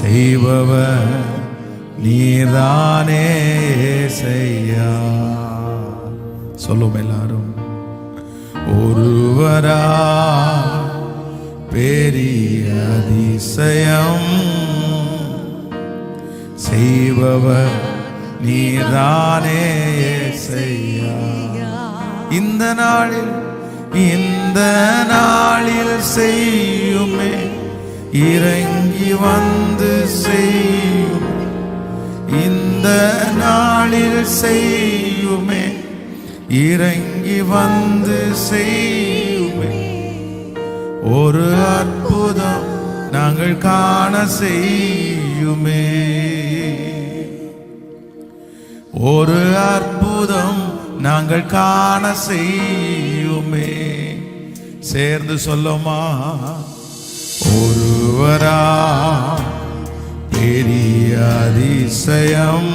செய்பவர் நீதானே ஏசையா. சொல்லும் எல்லாரும். ஒருவரா பெரிய அதிசயம் செய்பவர் நீதானே ஏசையா. இந்த நாளில் செய்யுமே, இறங்கி வந்து செய்யும். இந்த நாளில் செய்யுமே, இறங்கி வந்து செய்யுமே. ஒரு அற்புதம் நாங்கள் காண செய்யுமே. ஒரு அற்புதம் நாங்கள் காண செய்யுமே. சேர்ந்து சொல்லுமா. ஒருவரா பெரிய அதிசயம்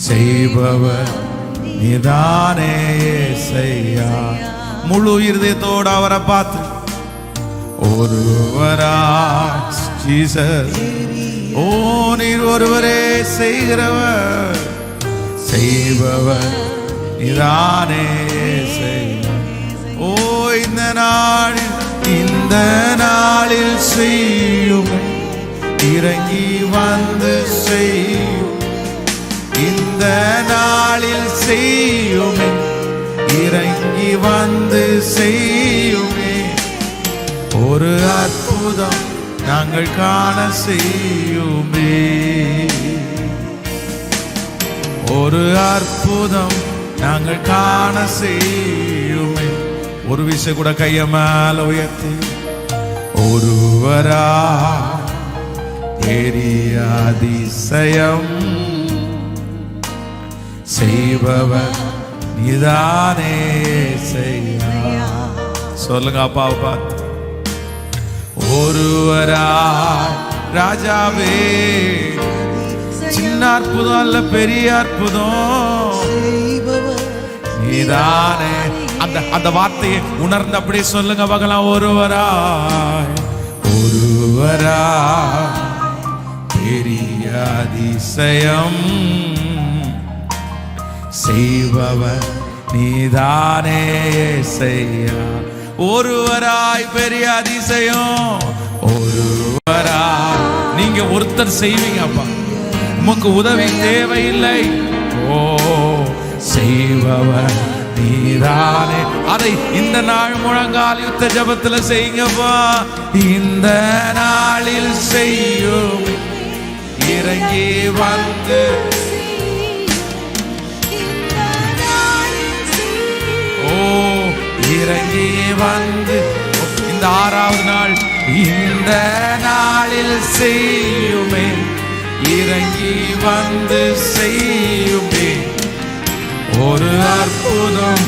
செய்பவர் நீதானே ஏசையா. முழு இருதயத்தோடு அவரை பார்த்து ஒருவரா ஜீசஸ், ஓ நீர் ஒருவரே செய்கிறவர் செய்பவர் நீதானே ஏசையா. ஓ இந்த நாளில் செய்யும், இறங்கி வந்து செய்யும். இந்த நாளில் செய்யுமே, இறங்கி வந்து செய்யுமே. ஒரு அற்புதம் நாங்கள் காண செய்யுமே. ஒரு அற்புதம் நாங்கள் காண செய்யுமே. ஒரு விஷயம் கூட கைய மேல உயர்த்தி ஒருவரா பெரிய அதிசயம் செய்பவர் நீதானே ஏசையா. சொல்லுங்க அப்பாவை பார்த்து. ஒருவரா ராஜாவே, சின்ன அற்புதம் அல்ல பெரிய அற்புதம் நீதானே. அந்த வார்த்தையை உணர்ந்து அப்படியே சொல்லுங்க பார்க்கலாம். ஒருவரா பெரிய அதிசயம் செய்பவர் நீதானே ஏசையா. ஒருவராய் பெரிய அதிசயம். ஒருவராய் நீங்க ஒருத்தர் செய்வீங்க அப்பா, உமக்கு உதவி தேவையில்லை. ஓ செய்பவர் நீதானே. அதை இந்த நாள் முழங்கால் யுத்த ஜபத்துல செய்யுங்கப்பா. இந்த நாளில் செய்யும், இறங்கி வந்து இறங்கி வந்து இந்த 6வது நாள் இந்த நாளில் செய்யுமே, இறங்கி வந்து செய்யுமே. ஒரு அற்புதம்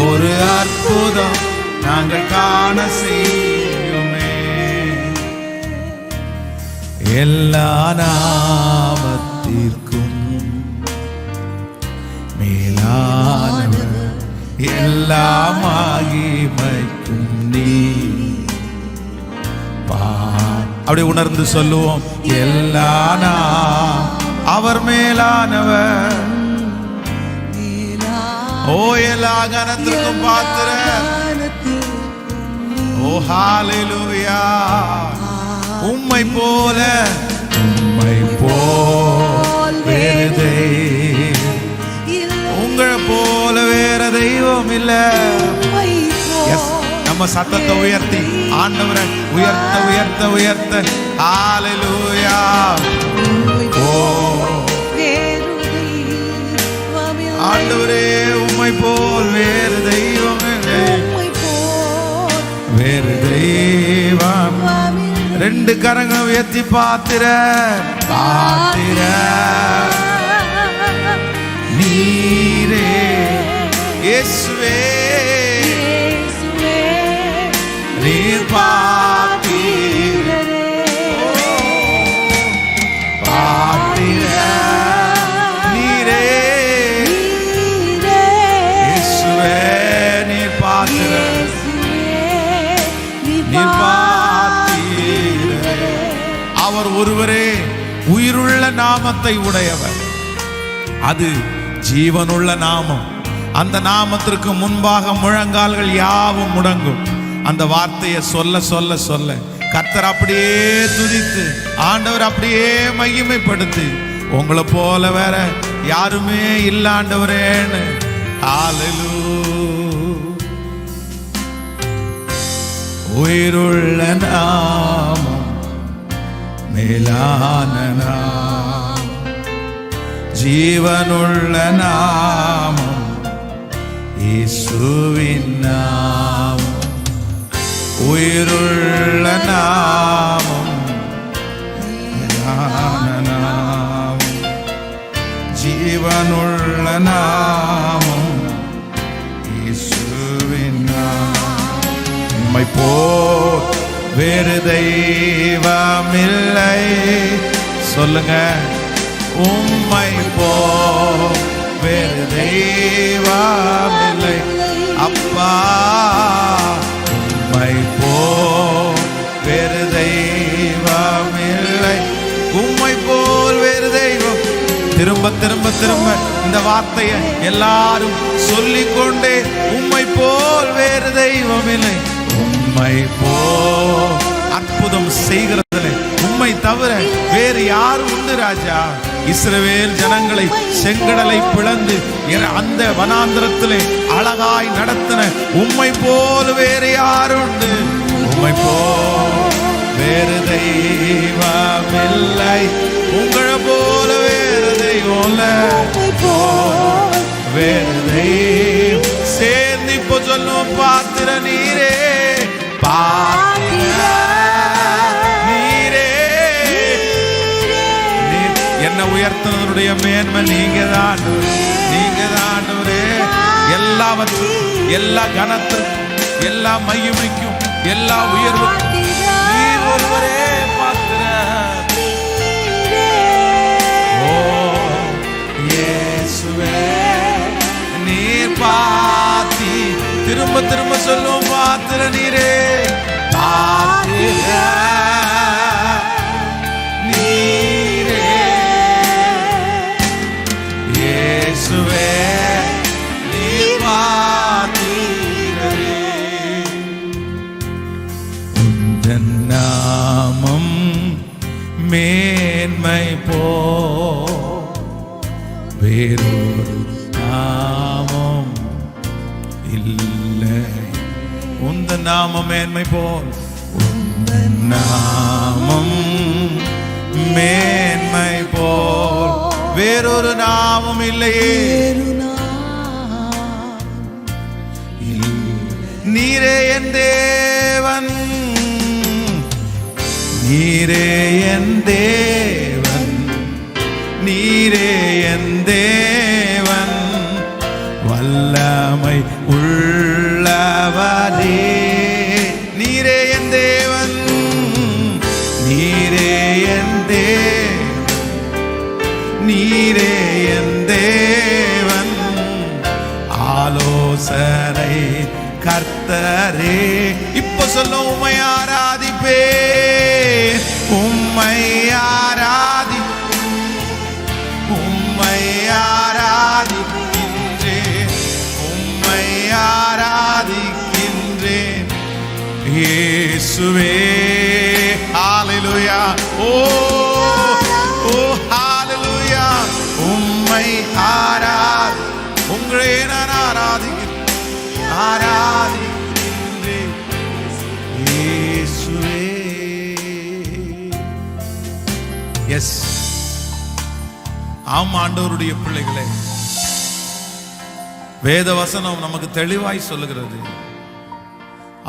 ஒரு அற்புதம் நாங்கள் காண செய்யுமே. எல்லா நாமத்திற்கும் மேலானவர், எல்லா மகிமைக்கும் நீ. அப்படி உணர்ந்து சொல்லுவோம். எல்லா அவர் மேலானவர். ஓ எல்லா கனத்திற்கும் பாத்திர. ஓ ஹalleluya. உம்மை போல வேறு உங்களை போல வேற தெய்வம் இல்ல. நம்ம சத்தத்தை உயர்த்தி ஆண்டவரை உயர்த்த உயர்த்த உயர்த்த ஹalleluya. ஓ ஆண்டவரே, உம்மை போல் வேறு தெய்வம் இல்லை, வேறு தெய்வம். 2 கரங்களை உயர்த்தி பாத்திர நீரே இயேசுவே, நீர் பாத்திரரே. நீரே இயேசுவே, நீர் ஒருவரே உயிருள்ள நாமத்தை உடையவர். அது ஜீவனுள்ள நாமம். அந்த நாமத்திற்கு முன்பாக முழங்கால்கள் யாவும் முடங்கும். அந்த வார்த்தையை சொல்ல சொல்ல சொல்ல கர்த்தர் அப்படியே துதித்து, ஆண்டவர் அப்படியே மகிமைப்படுத்தி, உங்களை போல வேற யாருமே இல்ல ஆண்டவரேன்னு. உயிருள்ள நாமம், மேலான நாமம், ஜீவனுள்ள நாமம், இயேசுவின் நாமம். உயிருள்ள நாமம், மேலான நாமம், ஜீவனுள்ள நாமம், இயேசுவின் நாமம். உம்மை போல் வேறு தெய்வமில்லை. சொல்லுங்க, உம்மை போல் வேறு தெய்வமில்லை அப்பா. உம்மை போல் வேறு தெய்வமில்லை. உம்மை போல் வேறு தெய்வம். திரும்ப திரும்ப திரும்ப இந்த வார்த்தையை எல்லாரும் சொல்லிக்கொண்டே, உம்மை போல் வேறு தெய்வம் இல்லை. உம்மை போல் அற்புதம் செய்கிறதில்லை. உம்மை தவிர வேறு யாரும் உண்டு ராஜா? இஸ்ரவேல் ஜனங்களை செங்கடலை பிளந்து அந்த வனாந்திரத்திலே அழகாய் நடத்தின உம்மை போல் வேறு யாரும் உண்டு? உம்மை போல் வேறு தெய்வமில்லை. உங்களை போல வேறு தெய்வம் வேறு தெய்வம். சேர்ந்து இப்போ சொல்லும், பாத்திர நீரே, பாத்திர நீரே. என்ன உயர்த்தினதுடைய மேன்மை நீங்க தான், நீங்க தான். எல்லாவற்றும், எல்லா கனத்திற்கும், எல்லா மகிமைக்கும், எல்லா உயர்வுக்கும் நீர் ஒருவரே பாத்திர. ஓ இயேசுவே, நீர் பாத்தி. திரும்ப திரும்ப சொல்லும், பாத்திர நீரே, பாத்திர நீரே. இயேசுவே, நீர் பாத்திரரே. உந்தன் நாமம் மேன்மை போ வேறொரு நாமம் இல்லை. உந்தன் நாமம் மேன்மை போல், உந்தன் நாமம் மேன்மை போல் வேறொரு நாமம் இல்லையே. நீரே என் தேவன், நீரே என் தேவன், நீரே என் தேவன், வல்லமை உள்ளவரே. நீரே என் தேவன், நீரே என் தேவன், நீரே என் தேவன், ஆலோசனை கர்த்தரே. இப்ப சொல்ல, உம்மை ஆராதிப்பே, உம்மை ஆராதி, உம்மை ஆராதிக்கின்றேன், உம்மை ஆராதிக்கின்றேன் இயேசுவே. ஹalleluya. ஓ ஓ ஹalleluya. உம்மை ஆராதி, உங்களை நான் ஆராதிக்கின்றேன் இயேசுவே. எஸ், ஆம் ஆண்டவருடைய பிள்ளைகளே, வேத வசனம் நமக்கு தெளிவாய் சொல்லுகிறது,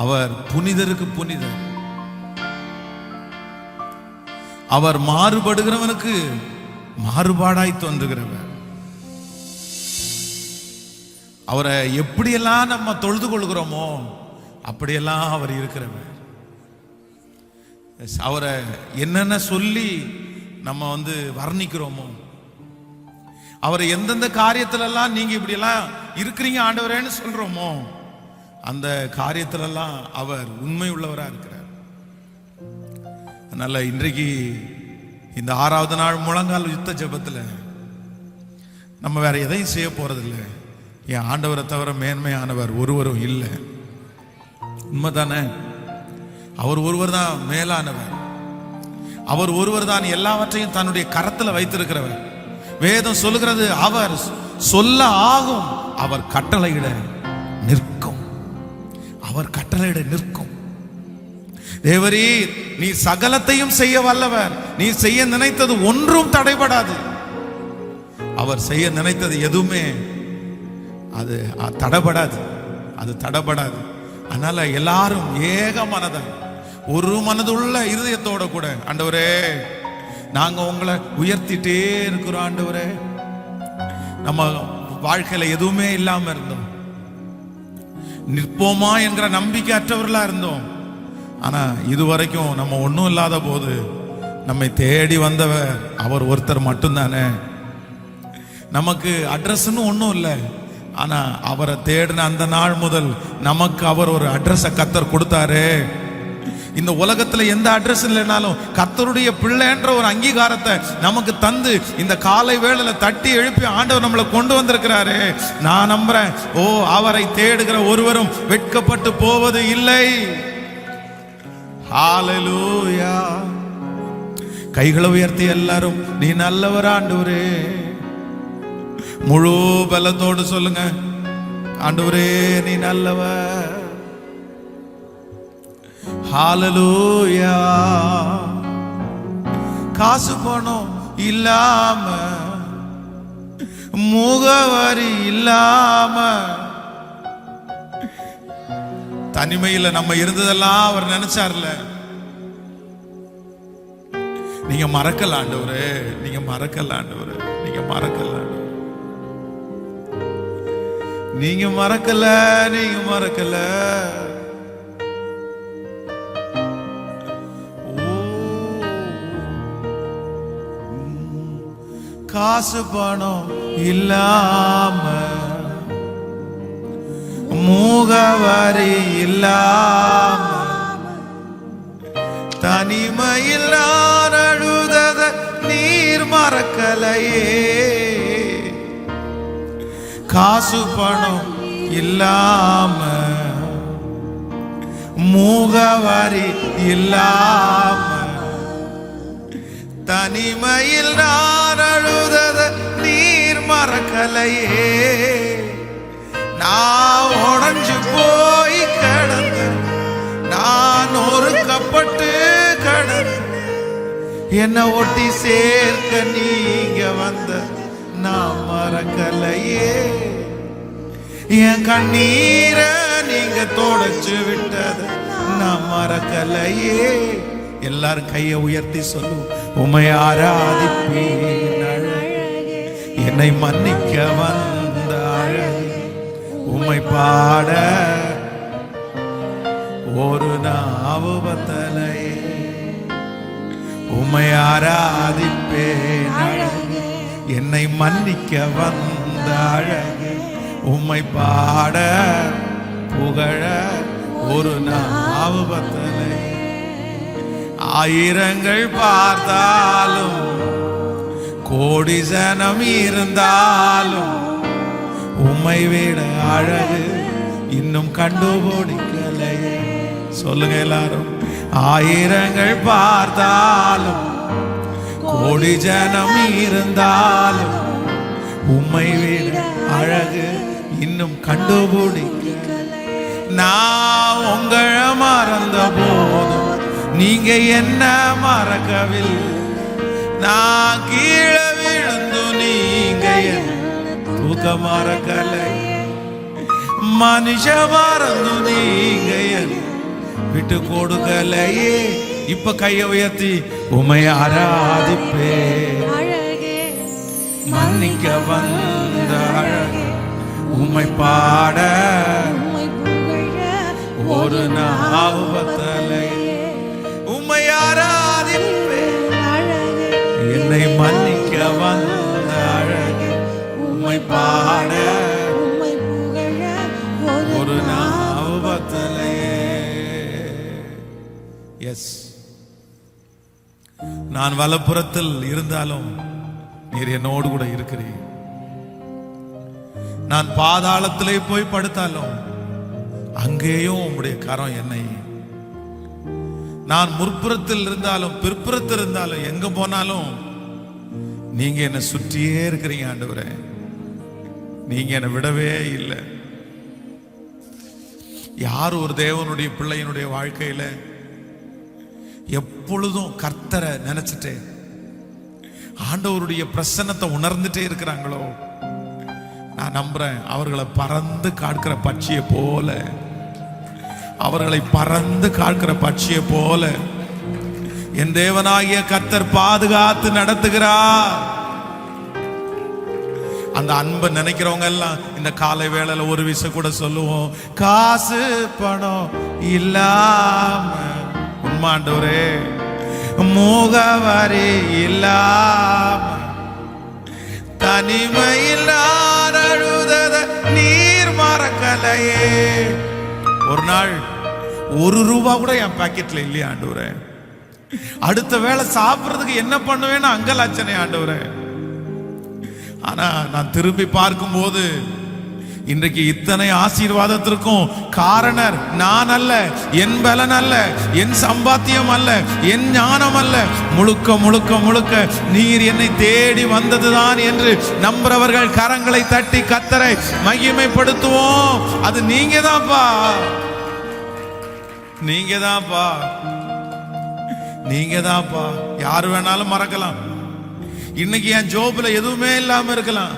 அவர் புனிதருக்கு புனிதர், அவர் மாறுபடுகிறவனுக்கு மாறுபாடாய் தோன்றுகிறவர். அவரை எப்படியெல்லாம் நம்ம தொழுது கொள்கிறோமோ அப்படியெல்லாம் அவர் இருக்கிறவர். அவரை என்னென்ன சொல்லி நம்ம வர்ணிக்கிறோமோ, அவரை எந்தெந்த காரியத்திலெல்லாம் நீங்க இப்படியெல்லாம் இருக்கிறீங்க ஆண்டவரேன்னு சொல்றோமோ, அந்த காரியத்திலெல்லாம் அவர் உண்மை உள்ளவராக இருக்கிறார். அதனால இன்றைக்கு இந்த 6வது நாள் முழங்கால் யுத்த ஜெபத்தில் நம்ம வேற எதையும் செய்ய போறதில்லை. என் ஆண்டவரை தவிர மேன்மையானவர் ஒருவரும் இல்லை. உண்மைதானே? அவர் ஒருவர் தான் மேலானவர். அவர் ஒருவர் தான் எல்லாவற்றையும் தன்னுடைய கரத்தில் வைத்திருக்கிறவர். வேதம் சொல்லுகிறது, அவர் சொல்ல ஆகும், அவர் கட்டளையிட நிற்கும். அவர் கட்டளையிட நிற்கும். தேவரீர், நீ சகலத்தையும் செய்ய வல்லவர். நீ செய்ய நினைத்தது ஒன்றும் தடைபடாது. அவர் செய்ய நினைத்தது எதுவுமே அது தடைபடாது. அது தடைபடாது. அதனால எல்லாரும் ஏக மனதாக ஒரு மனதுள்ள இருதயத்தோட கூட, ஆண்டவரே நாங்க உங்களை உயர்த்திட்டே இருக்கிறோம். ஆண்டவரே, நம்ம வாழ்க்கையில எதுவுமே இல்லாம இருந்தோம், நிற்போமா என்கிற நம்பிக்கை அற்றவர்களா இருந்தோம். ஆனா இதுவரைக்கும் நம்ம ஒன்றும் இல்லாத போது நம்மை தேடி வந்தவர் அவர் ஒருத்தர் மட்டும்தானே. நமக்கு அட்ரஸ்ன்னு ஒன்றும் இல்லை. ஆனா அவரை தேடின அந்த நாள் முதல் நமக்கு அவர் ஒரு அட்ரஸை கர்த்தர் கொடுத்தாரு. இந்த உலகத்துல எந்த அட்ரஸ் இல்லைனாலும் கர்த்தருடைய பிள்ளைன்ற ஒரு அங்கீகாரத்தை நமக்கு தந்து இந்த காலை வேளையில தட்டி எழுப்பி ஆண்டவர் நம்மளை கொண்டு வந்திருக்கிறாரு. நான் நம்புறேன், ஓ அவரை தேடுகிற ஒருவரும் வெட்கப்பட்டு போவது இல்லை. ஹalleluya. கைகளை உயர்த்தி எல்லாரும், நீ நல்லவர் ஆண்டவரே. முழு பலத்தோடு சொல்லுங்க, ஆண்டவரே நீ நல்லவர். ஹalleluya. காசு பணம் இல்லாம, முகவரி இல்லாம, தனிமையில நம்ம இருந்ததெல்லாம் அவர் நினைச்சார்ல. நீங்க மறக்கல ஆண்டவரே, நீங்க மறக்கல ஆண்டவரே, நீங்க மறக்கல, நீங்க மறக்கல, நீங்க மறக்கல. காசு பணம் இல்லாம, முகவரி இல்லாம, தனிமையில் நான் அழுதத நீர் மறக்கலையே. காசு பணம் இல்லாம, முகவரி இல்லாம, தனிமையில் நான் அழுதத நீர் மறக்கலையே. நான் உடைஞ்சு போய் கடந்த, நான் ஒருக்கப்பட்டு கடந்த, என்னை ஒட்டி சேர்க்க நீங்க வந்த நான் மறக்கலையே. என் கண்ணீர நீங்க தொடச்சு விட்டத நான் மறக்கலையே. எல்லாரும் கையை உயர்த்தி சொல்லும், உம்மை ஆராதிப்பேன் அழகே, என்னை மன்னிக்க வந்த அழகே, உம்மை பாட ஒரு நாவு பத்தலையே. உம்மை ஆராதிப்பேன் அழகே, என்னை மன்னிக்க வந்த அழகே, உம்மை பாட புகழ ஒரு நாவு பத்தலை. ஆயிரங்கள் பார்த்தாலும், கோடி ஜனம் இருந்தாலும், உம்மை விட அழகு இன்னும் கண்டுபிடிக்கலையே. சொல்லுங்க எல்லாரும், ஆயிரங்கள் பார்த்தாலும், கோடி ஜனம் இருந்தாலும், உம்மை விட அழகு இன்னும் கண்டுபிடிக்கலை. நான் உங்களை மறந்த போதும் நீங்க என்ன மறக்கவில்லை. நான் கீழே விழுந்து நீங்க தூக்க மறக்கலை. மனுஷ மறந்து நீங்க விட்டு கொடுக்கலையே. இப்ப கையை உயர்த்தி உம்மை ஆராதிப்பே, மன்னிக்க வந்த அழகே, உம்மை பாட ஒரு நாவு பத்தலை. உம்மை ஆராதிப்பே, என்னை மன்னிக்க வந்த அழகே, உம்மை பாட ஒரு நாவு பத்தலை. எஸ், நான் வலப்புறத்தில் இருந்தாலும் நீர் என்னோடு கூட இருக்கிறீர். நான் பாதாளத்திலே போய் படுத்தாலும் அங்கேயும் உம்முடைய கரம் என்னை, நான் முற்புறத்தில் இருந்தாலும் பிற்புறத்தில் இருந்தாலும் எங்க போனாலும் நீங்க என்னை சுற்றியே இருக்கிறீங்க ஆண்டவரே. நீங்க என்னை விடவே இல்லை. யார் ஒரு தேவனுடைய பிள்ளையினுடைய வாழ்க்கையில எப்பொழுதும் கர்த்தரை நினைச்சிட்டே ஆண்டவருடைய பிரசன்னத்தை உணர்ந்துட்டே இருக்கிறாங்களோ, நான் நம்புறேன் அவர்களை பறந்து காக்கிற பட்சியை போல, அவர்களை பறந்து காக்கிற பட்சியை போல என் தேவனாகிய கர்த்தர் பாதுகாத்து நடத்துகிறார். அந்த அன்பை நினைக்கிறவங்க எல்லாம் இந்த காலை வேளையில ஒரு விஷயம் கூட சொல்லுவோம், காசு பணம் இல்லாம, உண்மாண்டவரே, முகவரி இல்லாம, தனிமையில் அழுதத நீர் மறக்கலையே. ஒரு நாள் ₹1 கூட என் பாக்கெட்ல இல்லையா ஆண்டவரே. அடுத்த வேளை சாப்பிடுறதுக்கு என்ன பண்ணுவேன்னு அங்கலாச்சனை ஆண்டவரே. ஆனா நான் திரும்பி பார்க்கும்போது இன்றைக்கு இத்தனை ஆசீர்வாதத்திற்கும் காரணர் நான் அல்ல, என் பலன் அல்ல, என் சம்பாத்தியம் அல்ல, என் ஞானம் அல்ல, முழுக்க முழுக்க முழுக்க நீர் என்னை தேடி வந்ததுதான் என்று நம்புறவர்கள் கரங்களை தட்டி கர்த்தரை மகிமைப்படுத்துவோம். அது நீங்க தான்ப்பா, நீங்க தான்ப்பா, நீங்க தான்ப்பா. யாரு வேணாலும் மறக்கலாம். இன்னைக்கு என் ஜோப்ல எதுவுமே இல்லாம இருக்கலாம்,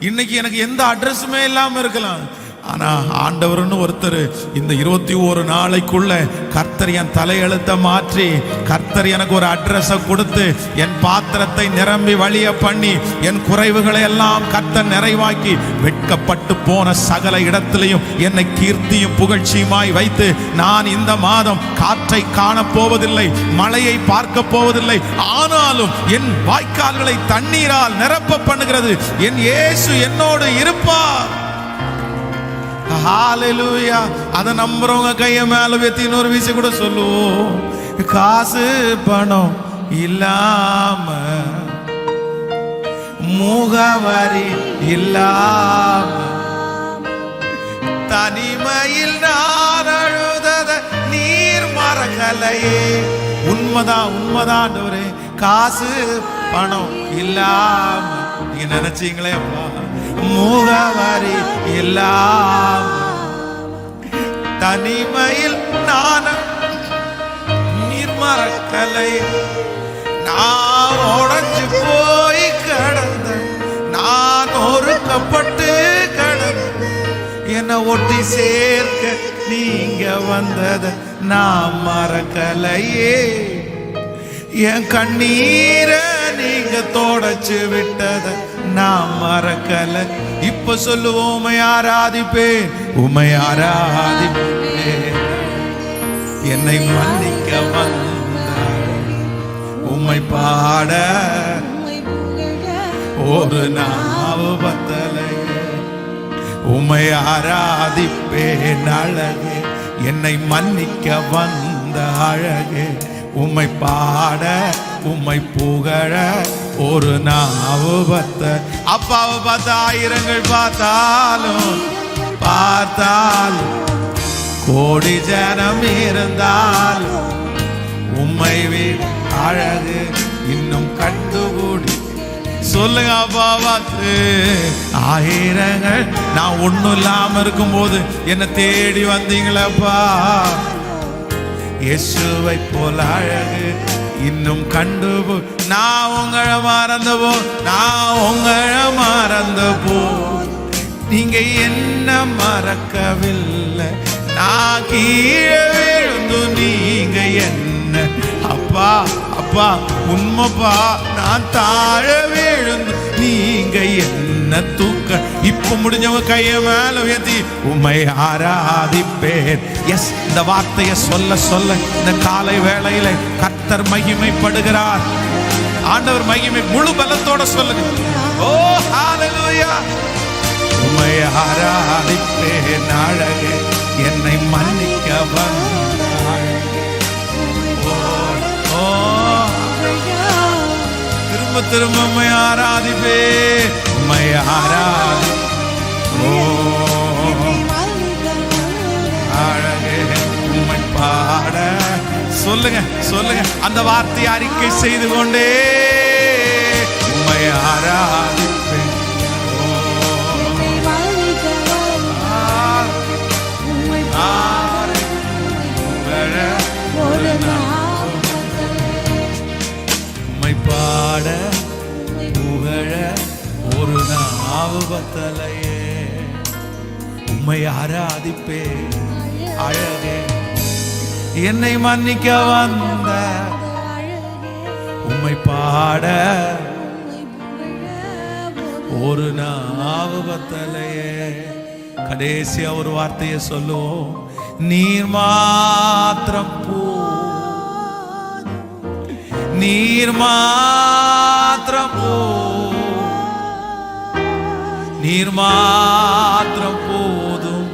இன்னைக்கு எனக்கு எந்த அட்ரஸுமே இல்லாம இருக்கலாம். ஆனா ஆண்டவர்னு ஒருத்தர் இந்த 21 நாளைக்குள்ள கர்த்தர் என் தலையெழுத்த மாற்றி, கர்த்தர் எனக்கு ஒரு அட்ரஸை கொடுத்து என் பாத்திரத்தை நிரம்பி வழிய பண்ணி என் குறைவுகளை எல்லாம் கர்த்தர் நிறைவாக்கி, வெட்கப்பட்டு போன சகல இடத்திலையும் என்னை கீர்த்தியும் புகழ்ச்சியுமாய் வைத்து, நான் இந்த மாதம் காற்றை காணப் போவதில்லை, மழையை பார்க்க போவதில்லை, ஆனாலும் என் வாய்க்கால்களை தண்ணீரால் நிரப்ப பண்ணுகிறது என் இயேசு என்னோடு இருப்பார். ஹalleluya. அத நம்புறவங்க கைய மேல வெத்தி இன்னொரு விஷயம் கூட சொல்லுவோம், காசு பணம் இல்லாம, முகவரி இல்லாம, தனிமையில் நான் அழுதத நீர் மறக்கலையே. உண்மைதான், உண்மைதான் ஆண்டவரே. காசு பணம் இல்லாம நீங்க நினைச்சீங்களே அப்பா, முகவரி இல்லாம, தனிமையில் நான் நீர் மறக்கலை. நான் உடைஞ்சு போய் கடந்த, நான் ஒருக்கப்பட்டு கடந்த, என்னை ஒட்டி சேர்க்க நீங்க வந்தத நான் மறக்கலையே. என் கண்ணீர நீங்க தொடச்சு விட்டத நான் மறக்கல. இப்ப சொல்லுவோம், உம்மை ஆராதிப்பேன், உம்மை ஆராதிப்பேன், என்னை மன்னிக்க வந்த உம்மை பாட ஒரு நாவு பத்தலை. உம்மை ஆராதிப்பேன் அழகே, என்னை மன்னிக்க வந்த அழகே, உம்மை பாட உம்மை புகழ ஒரு நாவு பத்த. அப்பாவை பார்த்த ஆயிரங்கள் பார்த்தாலும் பார்த்தாலும், கோடி ஜனம் இருந்தாலும், உம்மை அழகு இன்னும் கண்டுகூடி. சொல்லுங்க அப்பா பார்த்து, ஆயிரங்கள் நான் ஒண்ணும் இல்லாம இருக்கும்போது என்னை தேடி வந்தீங்களப்பா. இயேசுவை போல அழகு இன்னும் கண்டு, நான் உங்களை மறந்த போ, நான் உங்களை மறந்த போ, நீங்க என்ன மறக்கவில்லை. நான் கீழே விழுந்து நீங்க என்ன, அப்பா அப்பா உண்மைப்பா, நான் தாழ விழுந்து நீங்க என்ன தூக்க. இப்ப முடிஞ்சவங்க கைய மேல உயர்த்தி உம்மை ஆராதிப்பேன். எஸ், இந்த வார்த்தையை சொல்ல சொல்ல இந்த காலை வேளையில கர்த்தர் மகிமைப்படுகிறார். ஆண்டவர் மகிமை முழு பலத்தோட சொல்லுங்க. ஓ ஹalleluya. உம்மை ஆராதிப்பேன் அழகே, என்னை மன்னிக்க வந்தாய். ஓ ஓ திரும்ப உம்மை ஆராதிப்பே, உம்மை ஆராதி. ஓ அழகே உம்மை பாட. சொல்லுங்க சொல்லுங்க, அந்த வார்த்தை அறிக்கை செய்து கொண்டே உம்மை ஆராதிப்பே. உம்மை பாட புகழ ஒரு நாவு பத்தலையே, உம்மை ஆராதிப்பே. அழகே என்னை மன்னிக்க வந்த உம்மை பாட ஒரு நாவு பத்தலையே. கடைசியா ஒரு வார்த்தையை சொல்லுவோம், நீர் மாத்திரம் போ, நீர் மாத்திரம் போ, நீர் மாத்திரம் போதும்.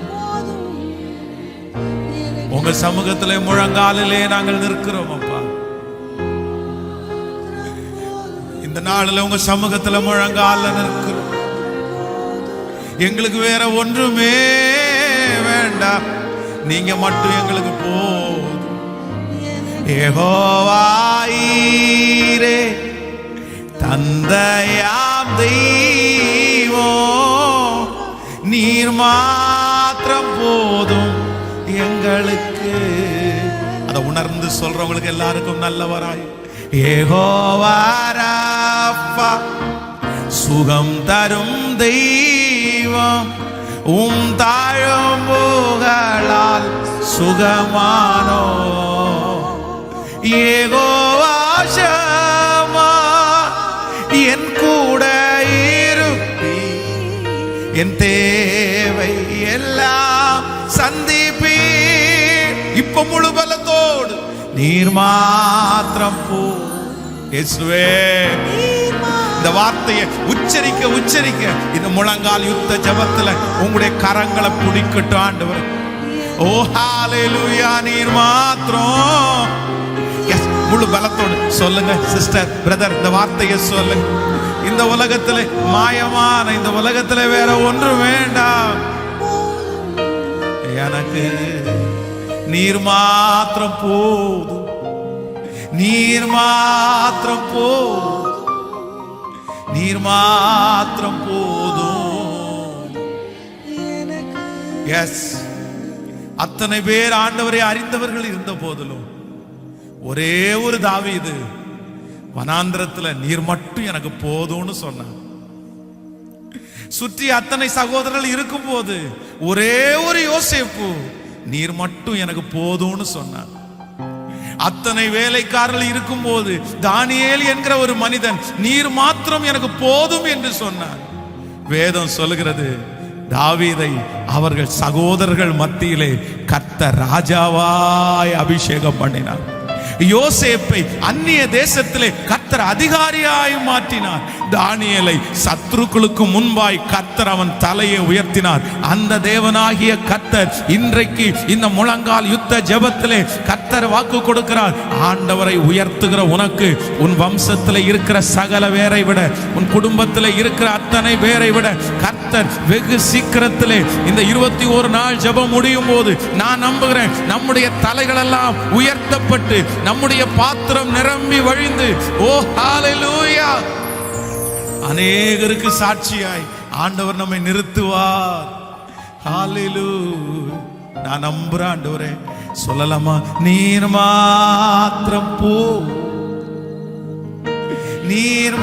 உங்க சமூகத்திலே முழங்காலிலே நாங்கள் நிற்கிறோம் அப்பா. இந்த நாளில் உங்க சமூகத்துல முழங்கால நிற்கிறோம். எங்களுக்கு வேற ஒன்றுமே வேண்டாம், நீங்க மட்டும் எங்களுக்கு போதும். யெகோவாயீரே தந்தையாம் தெய்வம், நீர் மாத்திரம் போதும் எங்களுக்கு. அதை உணர்ந்து சொல்றவங்களுக்கு எல்லாருக்கும் நல்லவராய். யெகோவா ராஃபா சுகம் தரும் தெய்வம், உம் தாழும் புகழால் சுகமானோ. யெகோவா ஷமா என் கூட இருப்பி, என் தேவை எல்லாம் சந்திப்பி. இப்ப முழு பலத்தோடு நீர் மாத்திரம் போ. இயேசுவே இந்த வார்த்தையை உச்சரிக்க உச்சரிக்க இந்த முழங்கால் யுத்த ஜெபத்துல உங்களுடைய கரங்களை பிடிக்கட்டும் ஆண்டவர். ஓ ஹalleluya, நீர் மாத்திரம். முழு பலத்தோடு சொல்லுங்க சிஸ்டர், பிரதர், இந்த வார்த்தையை சொல்லுங்க. இந்த உலகத்துல மாயமான இந்த உலகத்துல வேற ஒன்று வேண்டாம், எனக்கு நீர் மாத்திரம் போதும், நீர் மாத்திரம் போதும், நீர் மாத்திரம் போதும். எஸ், அத்தனை பேர் ஆண்டவரை அறிந்தவர்கள் இருந்த போதிலும் ஒரே ஒரு தாவீது வனாந்திரத்துல நீர் மட்டும் எனக்கு போதும்னு சொன்னான். சுற்றி அத்தனை சகோதரர்கள் இருக்கும் போது ஒரே ஒரு யோசேப்பு நீர் மட்டும் எனக்கு போதும்னு சொன்னான். அத்தனை வேலைக்காரர்கள் இருக்கும் போது தானியேல் என்கிற ஒரு மனிதன் நீர் மாத்திரம் எனக்கு போதும் என்று சொன்னார். வேதம் சொல்லுகிறது, தாவீதை அவர்கள் சகோதரர்கள் மத்தியிலே கர்த்தர் ராஜாவாய் அபிஷேகம் பண்ணினார். யோசேப்பை அந்நிய தேசத்திலே கர்த்தர் அதிகாரியாய் மாற்றினார். தானியேலை சத்துருக்களுக்கு முன்பாய் கர்த்தர் அவன் தலையை உயர்த்தினார். அந்த தேவனாகிய கர்த்தர் இன்றைக்கு இந்த முழங்கால் யுத்த ஜெபத்திலே கர்த்தர் வாக்கு கொடுக்கிறார். ஆண்டவரை உயர்த்துகிற உனக்கு உன் வம்சத்திலே இருக்கிற சகல பேரை விட, உன் குடும்பத்திலே இருக்கிற அத்தனை பேரை விட கர்த்தர் வெகு சீக்கிரத்திலே இந்த 21 நாள் ஜெபம் முடியும் போது நான் நம்புகிறேன், நம்முடைய தலைகள் எல்லாம் உயர்த்தப்பட்டு நம்முடைய பாத்திரம் நிரம்பி வழிந்து, ஓ ஹalleluya, அநேகருக்கு சாட்சியாய் ஆண்டவர் நம்மை நிறுத்துவார். ஹalleluya, நான் நம்புறேன் ஆண்டவரே. சொல்லலாமா, நீர் மாத்திரம் போ, நீர்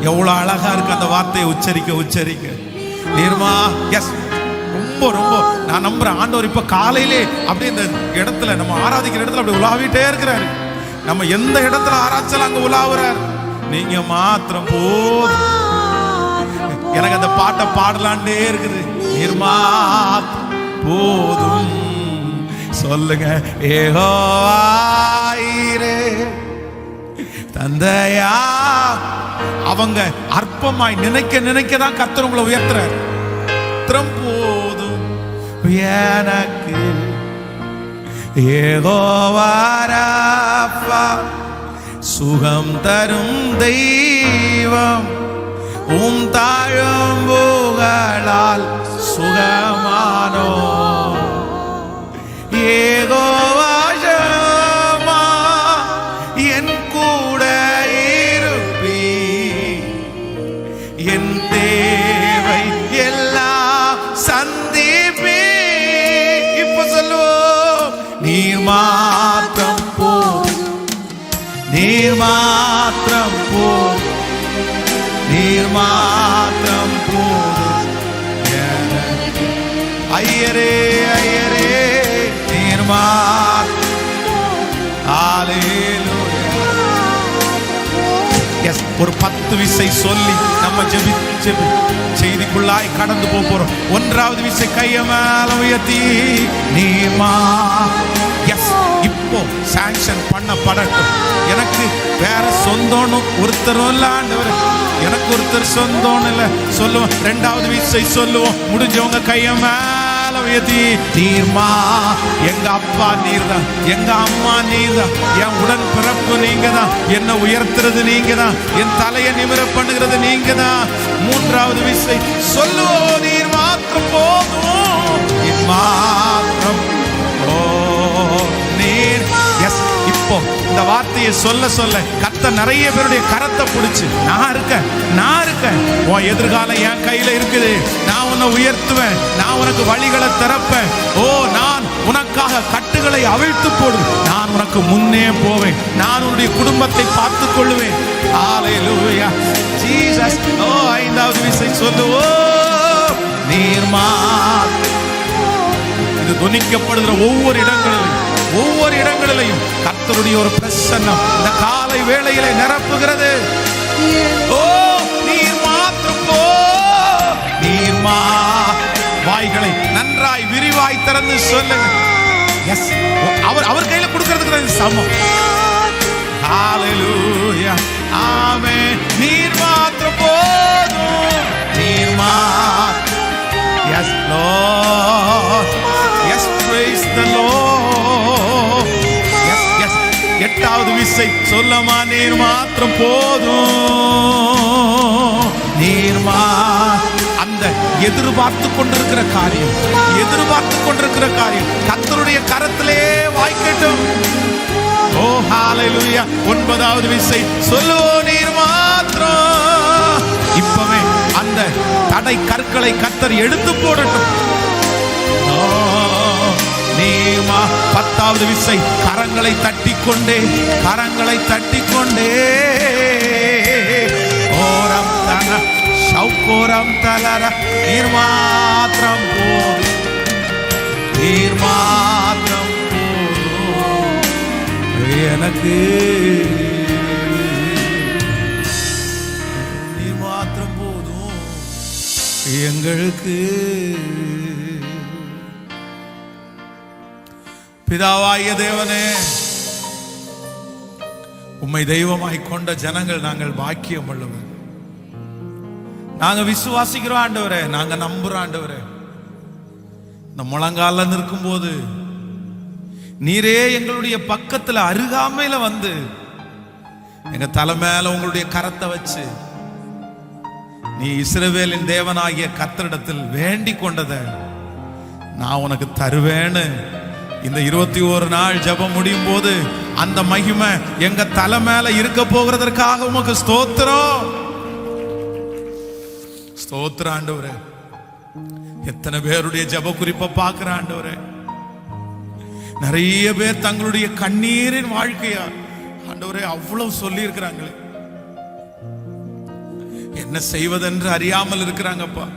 எவ்வளவு அழகா இருக்கு அந்த வார்த்தையை உச்சரிக்க உச்சரிக்க. நீர்மா, எஸ், ரொம்ப ரொம்ப நான் நம்புறேன் ஆண்டவர் இப்ப காலையிலே அப்படியே இந்த இடத்துல நம்ம ஆராதிக்கிற இடத்துல அப்படி உலாவிட்டே இருக்கிறாரு. நம்ம எந்த இடத்துல ஆராய்ச்சல் அங்க உலாவுறாரு. நீங்க மாத்திரம் போதும். எனக்கு அந்த பாட்டை பாடலாண்டே இருக்குது. நீர் மாத்திரம் போதும். சொல்லுங்க, யெகோவாயீரே தந்தையா. அவங்க அற்பமாய் நினைக்க நினைக்கதான் கர்த்தர் உங்களை உயர்த்துறார். போதும் எனக்கு யெகோவா ராஃபா சுகம் தரும் தெய்வம் உம் தாழம்புகளால் சுகமானோ யெகோவா ஷம்மா என் கூட இருப்பீ என் தேவை எல்லாம் சந்திப்பீ இப்ப சொல்லுவோம் நீர் மாத்திரம் போதும் நீர் மாத்திரம் போதும் நீர் மாத்திரம் போதும் ஐயரே ஐயரே நீர் மாத்திரம் ஹல்லேலூயா எஸ் ஒரு 10 விசை சொல்லி நம்ம ஜெபிச்சு செய்திக்குள்ளாய் கடந்து போறோம். 1வது விசை கையை மேல உயர்த்தி நீமா எஸ் இப்போ சாங்ஷன் பண்ணப்படட்டும். எனக்கு வேற சொந்தம்னு ஒருத்தரும் இல்ல ஆண்டவரே, எனக்கு ஒருத்தர் சொந்தம்னு இல்ல சொல்லுவோம். 2வது விசை சொல்லுவோம். முடிஞ்சவங்க கையை மேல உயர்த்தி நீர்மா எங்க அப்பா நீர் தான், எங்க அம்மா நீர் தான், என் உடன் பிறப்பு நீங்க தான், என்ன உயர்த்துறது நீங்க தான், என் தலையை நிமிர பண்ணுகிறது நீங்க தான். 3வது விசை சொல்லுவோம். நீர் மாத்திரம் போதும் நீர் மாத்திரம் நீர் எஸ் இப்போ இந்த வார்த்தையை சொல்ல சொல்ல கர்த்தர் நிறைய பேருடைய கரத்தை பிடிச்சு நான் இருக்கேன் உன் எதிர்காலம் என் கையில இருக்குது, நான் உன்னை உயர்த்துவேன், நான் உனக்கு வழிகளை திறப்பேன், ஓ நான் உனக்காக கட்டுகளை அவிழ்த்து போடும், நான் உனக்கு முன்னே போவேன், நான் உன்னுடைய குடும்பத்தை பார்த்துக் கொள்வேன். ஹல்லேலூயா ஜீசஸ். ஓ 5வது விசை சொல்லுவோம். நீர் மாத்திரம் இது துணிக்கப்படுகிற ஒவ்வொரு இடங்களிலையும் கர்த்தருடைய ஒரு பிரசன்னம் இந்த காலை வேளையிலே நிரப்புகிறது. ஓ நீர் மாத்திரம் போ நீர் வாய்களை நன்றாய் விரிவாய் திறந்து சொல்லுங்க. எஸ் அவர் கையில கொடுக்கிறதுக்கு சமம். ஹல்லேலூயா ஆமென். நீர் மாத்திரம் போதும் நீர் மாத்திரம். Yes Lord yes praise the Lord. Yes yes 8வது விசை சொல்லமா நீர் மாத்திரம் போதும் நீர் அந்த எதிர்பார்த்து கொண்டிருக்கிற காரியம் கர்த்தருடைய கரத்திலே வாய்க்கட்டும். ஓ ஹல்லேலூயா. 9வது விசை சொல்லுவோம். நீர் மாத்திரம் இப்பவே அந்த தடை கற்களை கர்த்தர் எடுத்து போடட்டும். நீமா 10வது விசை கரங்களை தட்டிக்கொண்டே ஓரம் தன சௌகோரம் தலர நீர் மாத்திரம் போதும் நீர் மாத்திரம் போதும் எனக்கு நீர் மாத்திரம் போதும் எங்களுக்கு. பிதாவாகிய தேவனே, உம்மை தெய்வமாய் கொண்ட ஜனங்கள் நாங்கள் பாக்கியம் உள்ளவர். நாங்க விசுவாசிக்கிறோம் ஆண்டவரே, நாங்க நம்புறோம் ஆண்டவரே. இந்த முழங்கால நிற்கும் போது நீரே எங்களுடைய பக்கத்துல அருகாமையில வந்து எங்க தலை மேல உங்களுடைய கரத்தை வச்சு நீ இஸ்ரவேலின் தேவனாகிய கர்த்தரிடத்தில் வேண்டிக் கொண்டதை நான் உனக்கு தருவேன்னு இந்த 21 நாள் ஜெபம் முடியும் போது அந்த மகிமை எங்க தலை மேல இருக்க போகிறதற்காக உமக்கு ஸ்தோத்திரம் ஆண்டவரே. எத்தனை பேருடைய ஜெப குறிப்பை பார்க்கிற ஆண்டவரே. நிறைய பேர் தங்களுடைய கண்ணீரின் வாழ்க்கையா ஆண்டவரே அவ்வளவு சொல்லி இருக்கிறாங்களே, என்ன செய்வதென்று அறியாமல் இருக்கிறாங்கப்பா.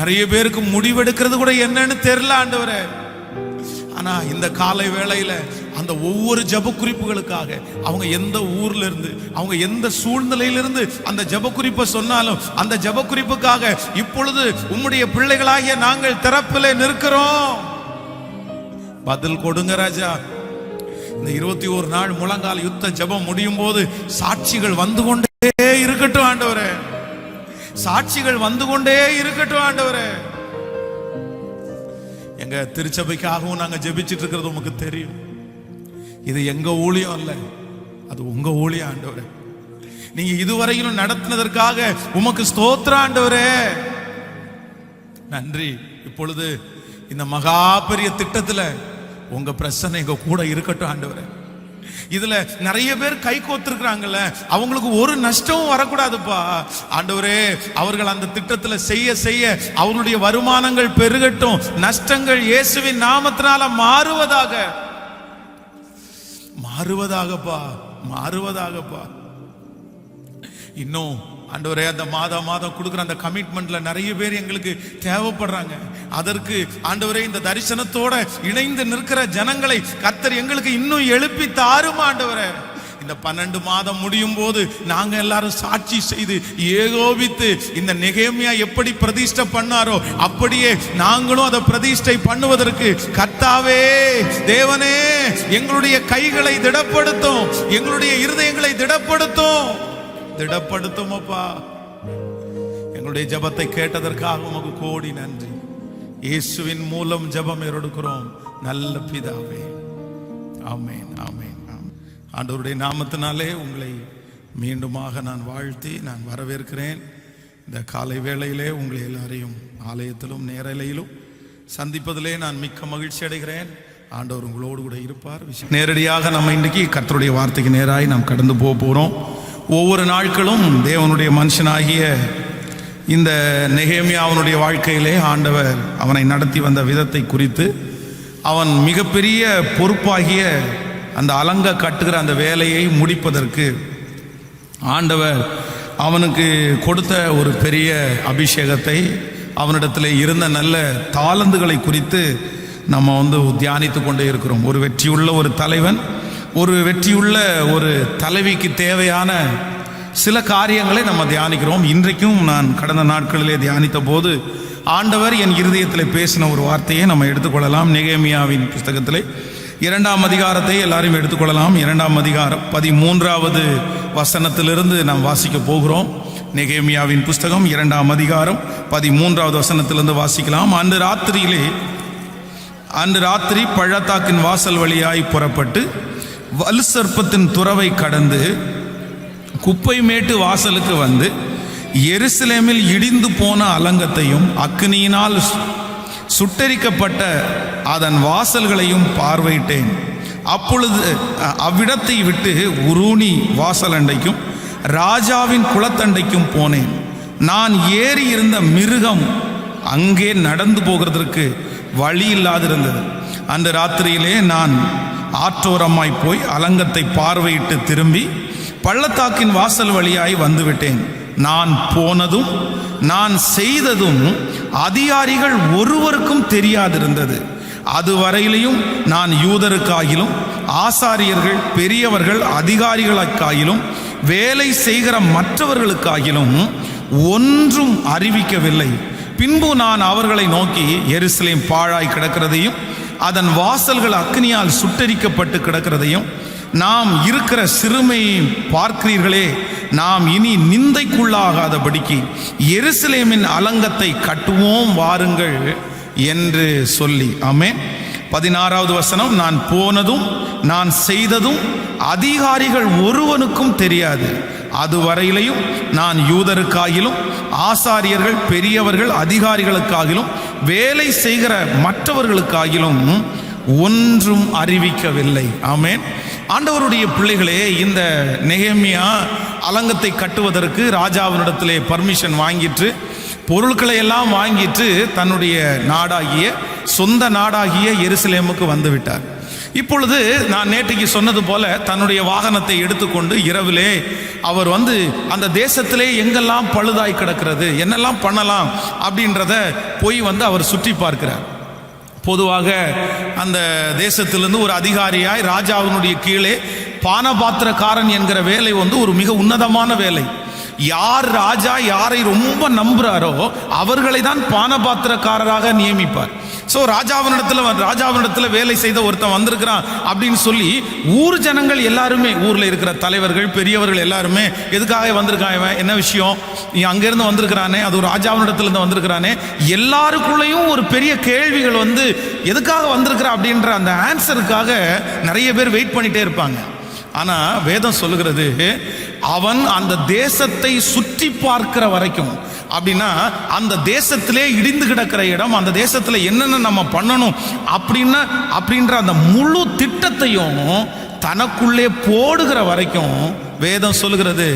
நிறைய பேருக்கு முடிவெடுக்கிறது கூட என்னன்னு தெரியல ஆண்டவரே. ஆனா இந்த காலை வேளையில அந்த ஒவ்வொரு ஜெப குறிப்புகளுக்காக அவங்க எந்த ஊர்ல இருந்து அவங்க எந்த சூழ்நிலையிலிருந்து அந்த ஜெப குறிப்பை சொன்னாலும் அந்த ஜெப குறிப்புக்காக இப்பொழுது உம்முடைய பிள்ளைகளாகிய நாங்கள் திறப்பிலே நிற்கிறோம். பதில் கொடுங்க ராஜா. இந்த 21 நாள் முழங்கால் யுத்த ஜெபம் முடியும் போது சாட்சிகள் வந்து கொண்டே இருக்கட்டும் ஆண்டவரே. சாட்சிகள் வந்து கொண்டே இருக்கட்டும் ஆண்டவரே. எங்க திருச்சபைக்காகவும் நாங்க ஜெபிச்சிட்டு இருக்கிறது உமக்கு தெரியும். இது எங்க ஊழியம் அல்ல, அது உங்க ஊழியம் ஆண்டவரே. நீங்க இதுவரையிலும் நடத்தினதற்காக உமக்கு ஸ்தோத்திரம் ஆண்டவரே, நன்றி. இப்பொழுது இந்த மகா பெரிய திட்டத்துல உங்க பிரச்சனை எங்க கூட இருக்கட்டும் ஆண்டவரே. இதுல நிறைய பேர் கை கோத்திருக்கிறாங்கல்ல, அவங்களுக்கு ஒரு நஷ்டமும் வரக்கூடாதுப்பா ஆண்டவரே. அவர்கள் அந்த திட்டத்துல செய்ய செய்ய அவர்களுடைய வருமானங்கள் பெருகட்டும், நஷ்டங்கள் இயேசுவின் நாமத்தினால மாறுவதாகப்பா. இன்னும் ஆண்டவரே, அந்த மாதம் கொடுக்குற அந்த கமிட்மெண்ட்ல நிறைய பேர் எங்களுக்கு தேவைப்படுறாங்க. அதற்கு ஆண்டவரே, இந்த தரிசனத்தோட இணைந்து நிற்கிற ஜனங்களை கர்த்தர் எங்களுக்கு இன்னும் எழுப்பி தாரும் ஆண்டவரே. இந்த 12 மாதம் முடியும் போது நாங்க எல்லாரும் சாட்சி செய்து ஏகோபித்து இந்த நெகேமியா எப்படி பிரதிஷ்டை பண்ணாரோ அப்படியே நாங்களும் அதை பிரதிஷ்டை பண்ணுவதற்கு கர்த்தாவே தேவனே எங்களுடைய கைகளை திடப்படுத்தும், எங்களுடைய இருதயங்களை திடப்படுத்தும் அப்பா. எங்களுடைய ஜெபத்தை கேட்டதற்காக உமக்கு கோடி நன்றி. இயேசுவின் மூலம் ஜெபம் எடுக்கிறோம் நல்ல பிதாவே, ஆமென், ஆமென். ஆண்டவருடைய நாமத்தினாலே உங்களை மீண்டுமாக நான் வாழ்த்தி நான் வரவேற்கிறேன். இந்த காலை வேளையிலே உங்களை எல்லாரையும் ஆலயத்திலும் நேரலையிலும் சந்திப்பதிலே நான் மிக்க மகிழ்ச்சி அடைகிறேன். ஆண்டவர் உங்களோடு கூட இருப்பார். நேரடியாக நம்ம இன்றைக்கி கர்த்தருடைய வார்த்தைக்கு நேராய் நாம் கடந்து போகிறோம். ஒவ்வொரு நாட்களும் தேவனுடைய மனுஷனாகிய இந்த நெகேமியாவினுடைய வாழ்க்கையிலே ஆண்டவர் அவனை நடத்தி வந்த விதத்தை குறித்து, அவன் மிகப்பெரிய பொறுப்பாகிய அந்த அலங்க கட்டுகிற அந்த வேலையை முடிப்பதற்கு ஆண்டவர் அவனுக்கு கொடுத்த ஒரு பெரிய அபிஷேகத்தை, அவனிடத்தில் இருந்த நல்ல தாளந்துகளை குறித்து நம்ம தியானித்து கொண்டே இருக்கிறோம். ஒரு வெற்றியுள்ள ஒரு தலைவன், ஒரு வெற்றியுள்ள ஒரு தலைவிக்கு தேவையான சில காரியங்களை நம்ம தியானிக்கிறோம். இன்றைக்கும் நான் கடந்த நாட்களிலே தியானித்த போது ஆண்டவர் என் இருதயத்தில் பேசின ஒரு வார்த்தையை நம்ம எடுத்துக்கொள்ளலாம். நெகேமியாவின் புஸ்தகத்திலே 2ஆம் அதிகாரத்தை எல்லாரையும் எடுத்துக்கொள்ளலாம். 2ஆம் அதிகாரம் 13வது வசனத்திலிருந்து நாம் வாசிக்க போகிறோம். நெகேமியாவின் புஸ்தகம் 2ஆம் அதிகாரம் 13வது வசனத்திலிருந்து வாசிக்கலாம். அன்று ராத்திரி பள்ளத்தாக்கின் வாசல் வழியாய் புறப்பட்டு வலு சர்ப்பத்தின் துறவை கடந்து குப்பை மேட்டு வாசலுக்கு வந்து எருசலேமில் இடிந்து போன அலங்கத்தையும் அக்கினியினால் சுட்டரிக்கப்பட்ட அதன் வாசல்களையும் பார்வையிட்டேன். அப்பொழுது அவ்விடத்தை விட்டு உருணி வாசலண்டைக்கும் ராஜாவின் குளத்தண்டைக்கும் போனேன். நான் ஏறி இருந்த மிருகம் அங்கே நடந்து போகிறதற்கு வழி இல்லாதிருந்தது. அந்த ராத்திரியிலே நான் ஆற்றோரமாய் போய் அலங்கத்தை பார்வையிட்டு திரும்பி பள்ளத்தாக்கின் வாசல் வழியாய் வந்துவிட்டேன். நான் போனதும் நான் செய்ததும் அதிகாரிகள் ஒருவருக்கும் தெரியாதிருந்தது. அதுவரையிலையும் நான் யூதருக்காகிலும் ஆசாரியர்கள் பெரியவர்கள் அதிகாரிகளுக்காகிலும் வேலை செய்கிற மற்றவர்களுக்காகிலும் ஒன்றும் அறிவிக்கவில்லை. பின்பு நான் அவர்களை நோக்கி, எருசலேம் பாழாய் கிடக்கிறதையும் அதன் வாசல்கள் அக்கினியால் சுட்டரிக்கப்பட்டு கிடக்கிறதையும் நாம் இருக்கிற சிறுமையை பார்க்கிறீர்களே, நாம் இனி நிந்தைக்குள்ளாகாதபடிக்கு எருசலேமின் அலங்கத்தை கட்டுவோம் வாருங்கள் என்று சொல்லி. ஆமென். 16வது வசனம், நான் போனதும் நான் செய்ததும் அதிகாரிகள் ஒருவனுக்கும் தெரியாது. அதுவரையிலையும் நான் யூதருக்காகிலும் ஆசாரியர்கள் பெரியவர்கள் அதிகாரிகளுக்காகிலும் வேலை செய்கிற மற்றவர்களுக்காகிலும் ஒன்றும் அறிவிக்கவில்லை. ஆமென். ஆண்டவருடைய பிள்ளைகளே, இந்த நெகேமியா அலங்கத்தை கட்டுவதற்கு ராஜாவினிடத்திலே பர்மிஷன் வாங்கிட்டு பொருட்களை எல்லாம் வாங்கிட்டு தன்னுடைய நாடாகிய சொந்த நாடாகிய எருசலேமுக்கு வந்து விட்டார். இப்பொழுது நான் நேற்றைக்கு சொன்னது போல தன்னுடைய வாகனத்தை எடுத்துக்கொண்டு இரவிலே அவர் அந்த தேசத்திலே எங்கெல்லாம் பழுதாய் கிடக்கிறது, என்னெல்லாம் பண்ணலாம் அப்படின்றத போய் அவர் சுற்றி பார்க்கிறார். பொதுவாக அந்த தேசத்திலிருந்து ஒரு அதிகாரியாய் ராஜாவினுடைய கீழே பானபாத்திரக்காரன் என்கிற வேலை ஒரு மிக உன்னதமான வேலை. யார் ராஜா யாரை ரொம்ப நம்புறாரோ அவர்களை தான் பானபாத்திரக்காரராக நியமிப்பார். ஸோ ராஜாவினிடத்தில் வேலை செய்த ஒருத்தன் வந்திருக்கிறான் அப்படின்னு சொல்லி ஊர் ஜனங்கள் எல்லாருமே, ஊரில் இருக்கிற தலைவர்கள் பெரியவர்கள் எல்லாருமே, எதுக்காக வந்திருக்கான் இவன், என்ன விஷயம், நீ அங்கேருந்து வந்திருக்கிறானே, அது ஒரு ராஜாவினிடத்திலிருந்து வந்திருக்கிறானே, எல்லாருக்குள்ளேயும் ஒரு பெரிய கேள்விகள் எதுக்காக வந்திருக்கிறா அப்படின்ற அந்த ஆன்சருக்காக நிறைய பேர் வெயிட் பண்ணிட்டே இருப்பாங்க. ஆனா வேதம் சொல்லுகிறது அவன் அந்த தேசத்தை சுற்றி பார்க்கிற வரைக்கும், அப்படின்னா அந்த தேசத்திலே இடிந்து கிடக்கிற இடம், அந்த தேசத்துல என்னென்ன நம்ம பண்ணணும் அப்படின்ற அந்த முழு திட்டத்தையும் தனக்குள்ளே போடுகிற வரைக்கும் வேதம் சொல்லுகிறது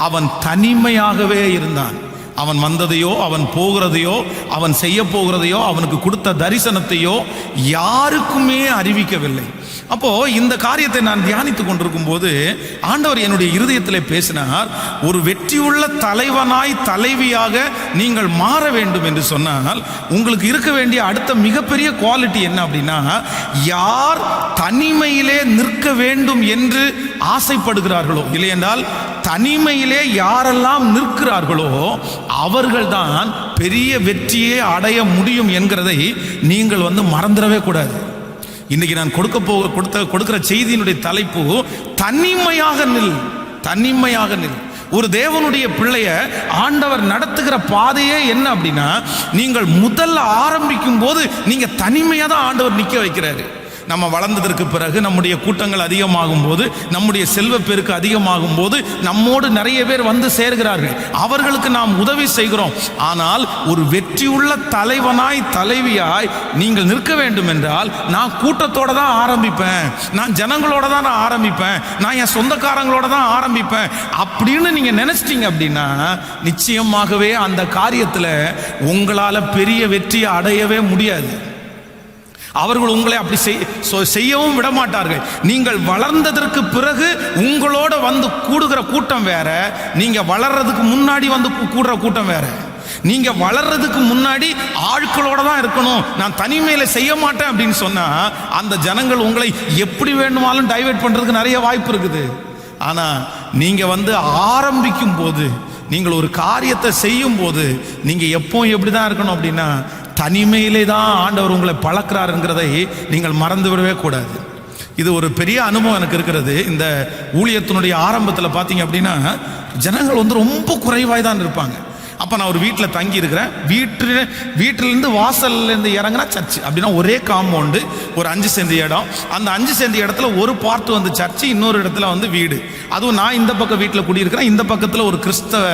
அவன் தனிமையாகவே இருந்தான். அவன் வந்ததையோ அவன் போகிறதையோ அவன் செய்ய போகிறதையோ அவனுக்கு கொடுத்த தரிசனத்தையோ யாருக்குமே அறிவிக்கவில்லை. அப்போ இந்த காரியத்தை நான் தியானித்துக் கொண்டிருக்கும் போது ஆண்டவர் என்னுடைய இருதயத்தில் பேசினார், ஒரு வெற்றியுள்ள தலைவனாய் தலைவியாக நீங்கள் மாற வேண்டும் என்று சொன்னால் உங்களுக்கு இருக்க வேண்டிய அடுத்த மிகப்பெரிய குவாலிட்டி என்ன அப்படின்னா, யார் தனிமையிலே நிற்க வேண்டும் என்று ஆசைப்படுகிறார்களோ, இல்லையென்றால் தனிமையிலே யாரெல்லாம் நிற்கிறார்களோ அவர்கள்தான் பெரிய வெற்றியை அடைய முடியும் என்கிறதை நீங்கள் மறந்துடவே கூடாது. இன்னைக்கு நான் கொடுக்கிற செய்தியினுடைய தலைப்பு தனிமையாக நில், தனிமையாக நில். ஒரு தேவனுடைய பிள்ளைய ஆண்டவர் நடத்துகிற பாதையே என்ன அப்படின்னா, நீங்கள் முதல்ல ஆரம்பிக்கும் போது நீங்க தனிமையா தான் ஆண்டவர் நிக்க வைக்கிறாரு. நம்ம வளர்ந்ததற்கு பிறகு நம்முடைய கூட்டங்கள் அதிகமாகும் போது, நம்முடைய செல்வ பெருக்கு அதிகமாகும் போது நம்மோடு நிறைய பேர் வந்து சேர்கிறார்கள், அவர்களுக்கு நாம் உதவி செய்கிறோம். ஆனால் ஒரு வெற்றியுள்ள தலைவனாய் தலைவியாய் நீங்கள் நிற்க வேண்டும் என்றால், நான் கூட்டத்தோட தான் ஆரம்பிப்பேன், நான் ஜனங்களோட தான் நான் ஆரம்பிப்பேன், நான் என் சொந்தக்காரங்களோட தான் ஆரம்பிப்பேன் அப்படின்னு நீங்க நினைச்சிட்டீங்க அப்படின்னா நிச்சயமாகவே அந்த காரியத்தில் உங்களால பெரிய வெற்றியை அடையவே முடியாது. அவர்கள் உங்களை அப்படி செய்யவும் விட மாட்டார்கள். நீங்கள் வளர்ந்ததற்கு பிறகு உங்களோட வந்து கூடுகிற கூட்டம் வேற, நீங்க வளர்றதுக்கு முன்னாடி வந்து கூடுற கூட்டம் வேற. நீங்க வளர்றதுக்கு முன்னாடி ஆட்களோட தான் இருக்கணும், நான் தனிமையில செய்ய மாட்டேன் அப்படின்னு சொன்னா அந்த ஜனங்கள் உங்களை எப்படி வேணுமாலும் டைவர்ட் பண்றதுக்கு நிறைய வாய்ப்பு இருக்குது. ஆனா நீங்க ஆரம்பிக்கும் போது, நீங்கள் ஒரு காரியத்தை செய்யும் போது நீங்க எப்பவும் எப்படிதான் இருக்கணும் அப்படின்னா, தனிமையிலே தான் ஆண்டவர் உங்களை பழக்கிறாருங்கிறதை நீங்கள் மறந்து விடவே கூடாது. இது ஒரு பெரிய அனுபவம் எனக்கு இருக்கிறது. இந்த ஊழியத்தினுடைய ஆரம்பத்தில் பார்த்தீங்க அப்படின்னா ஜனங்கள் ரொம்ப குறைவாய் தான் இருப்பாங்க. அப்போ நான் ஒரு வீட்டில் தங்கி இருக்கிறேன். வீட்டிலேருந்து வாசல்லேருந்து இறங்கினா சர்ச்சு, அப்படின்னா ஒரே காம்பவுண்டு, ஒரு 5 சென்ட் இடம். அந்த 5 சென்ட் இடத்துல ஒரு பார்ட் சர்ச்சு, இன்னொரு இடத்துல வீடு. அதுவும் நான் இந்த பக்கம் வீட்டில் குடியிருக்கிறேன், இந்த பக்கத்தில் ஒரு கிறிஸ்தவ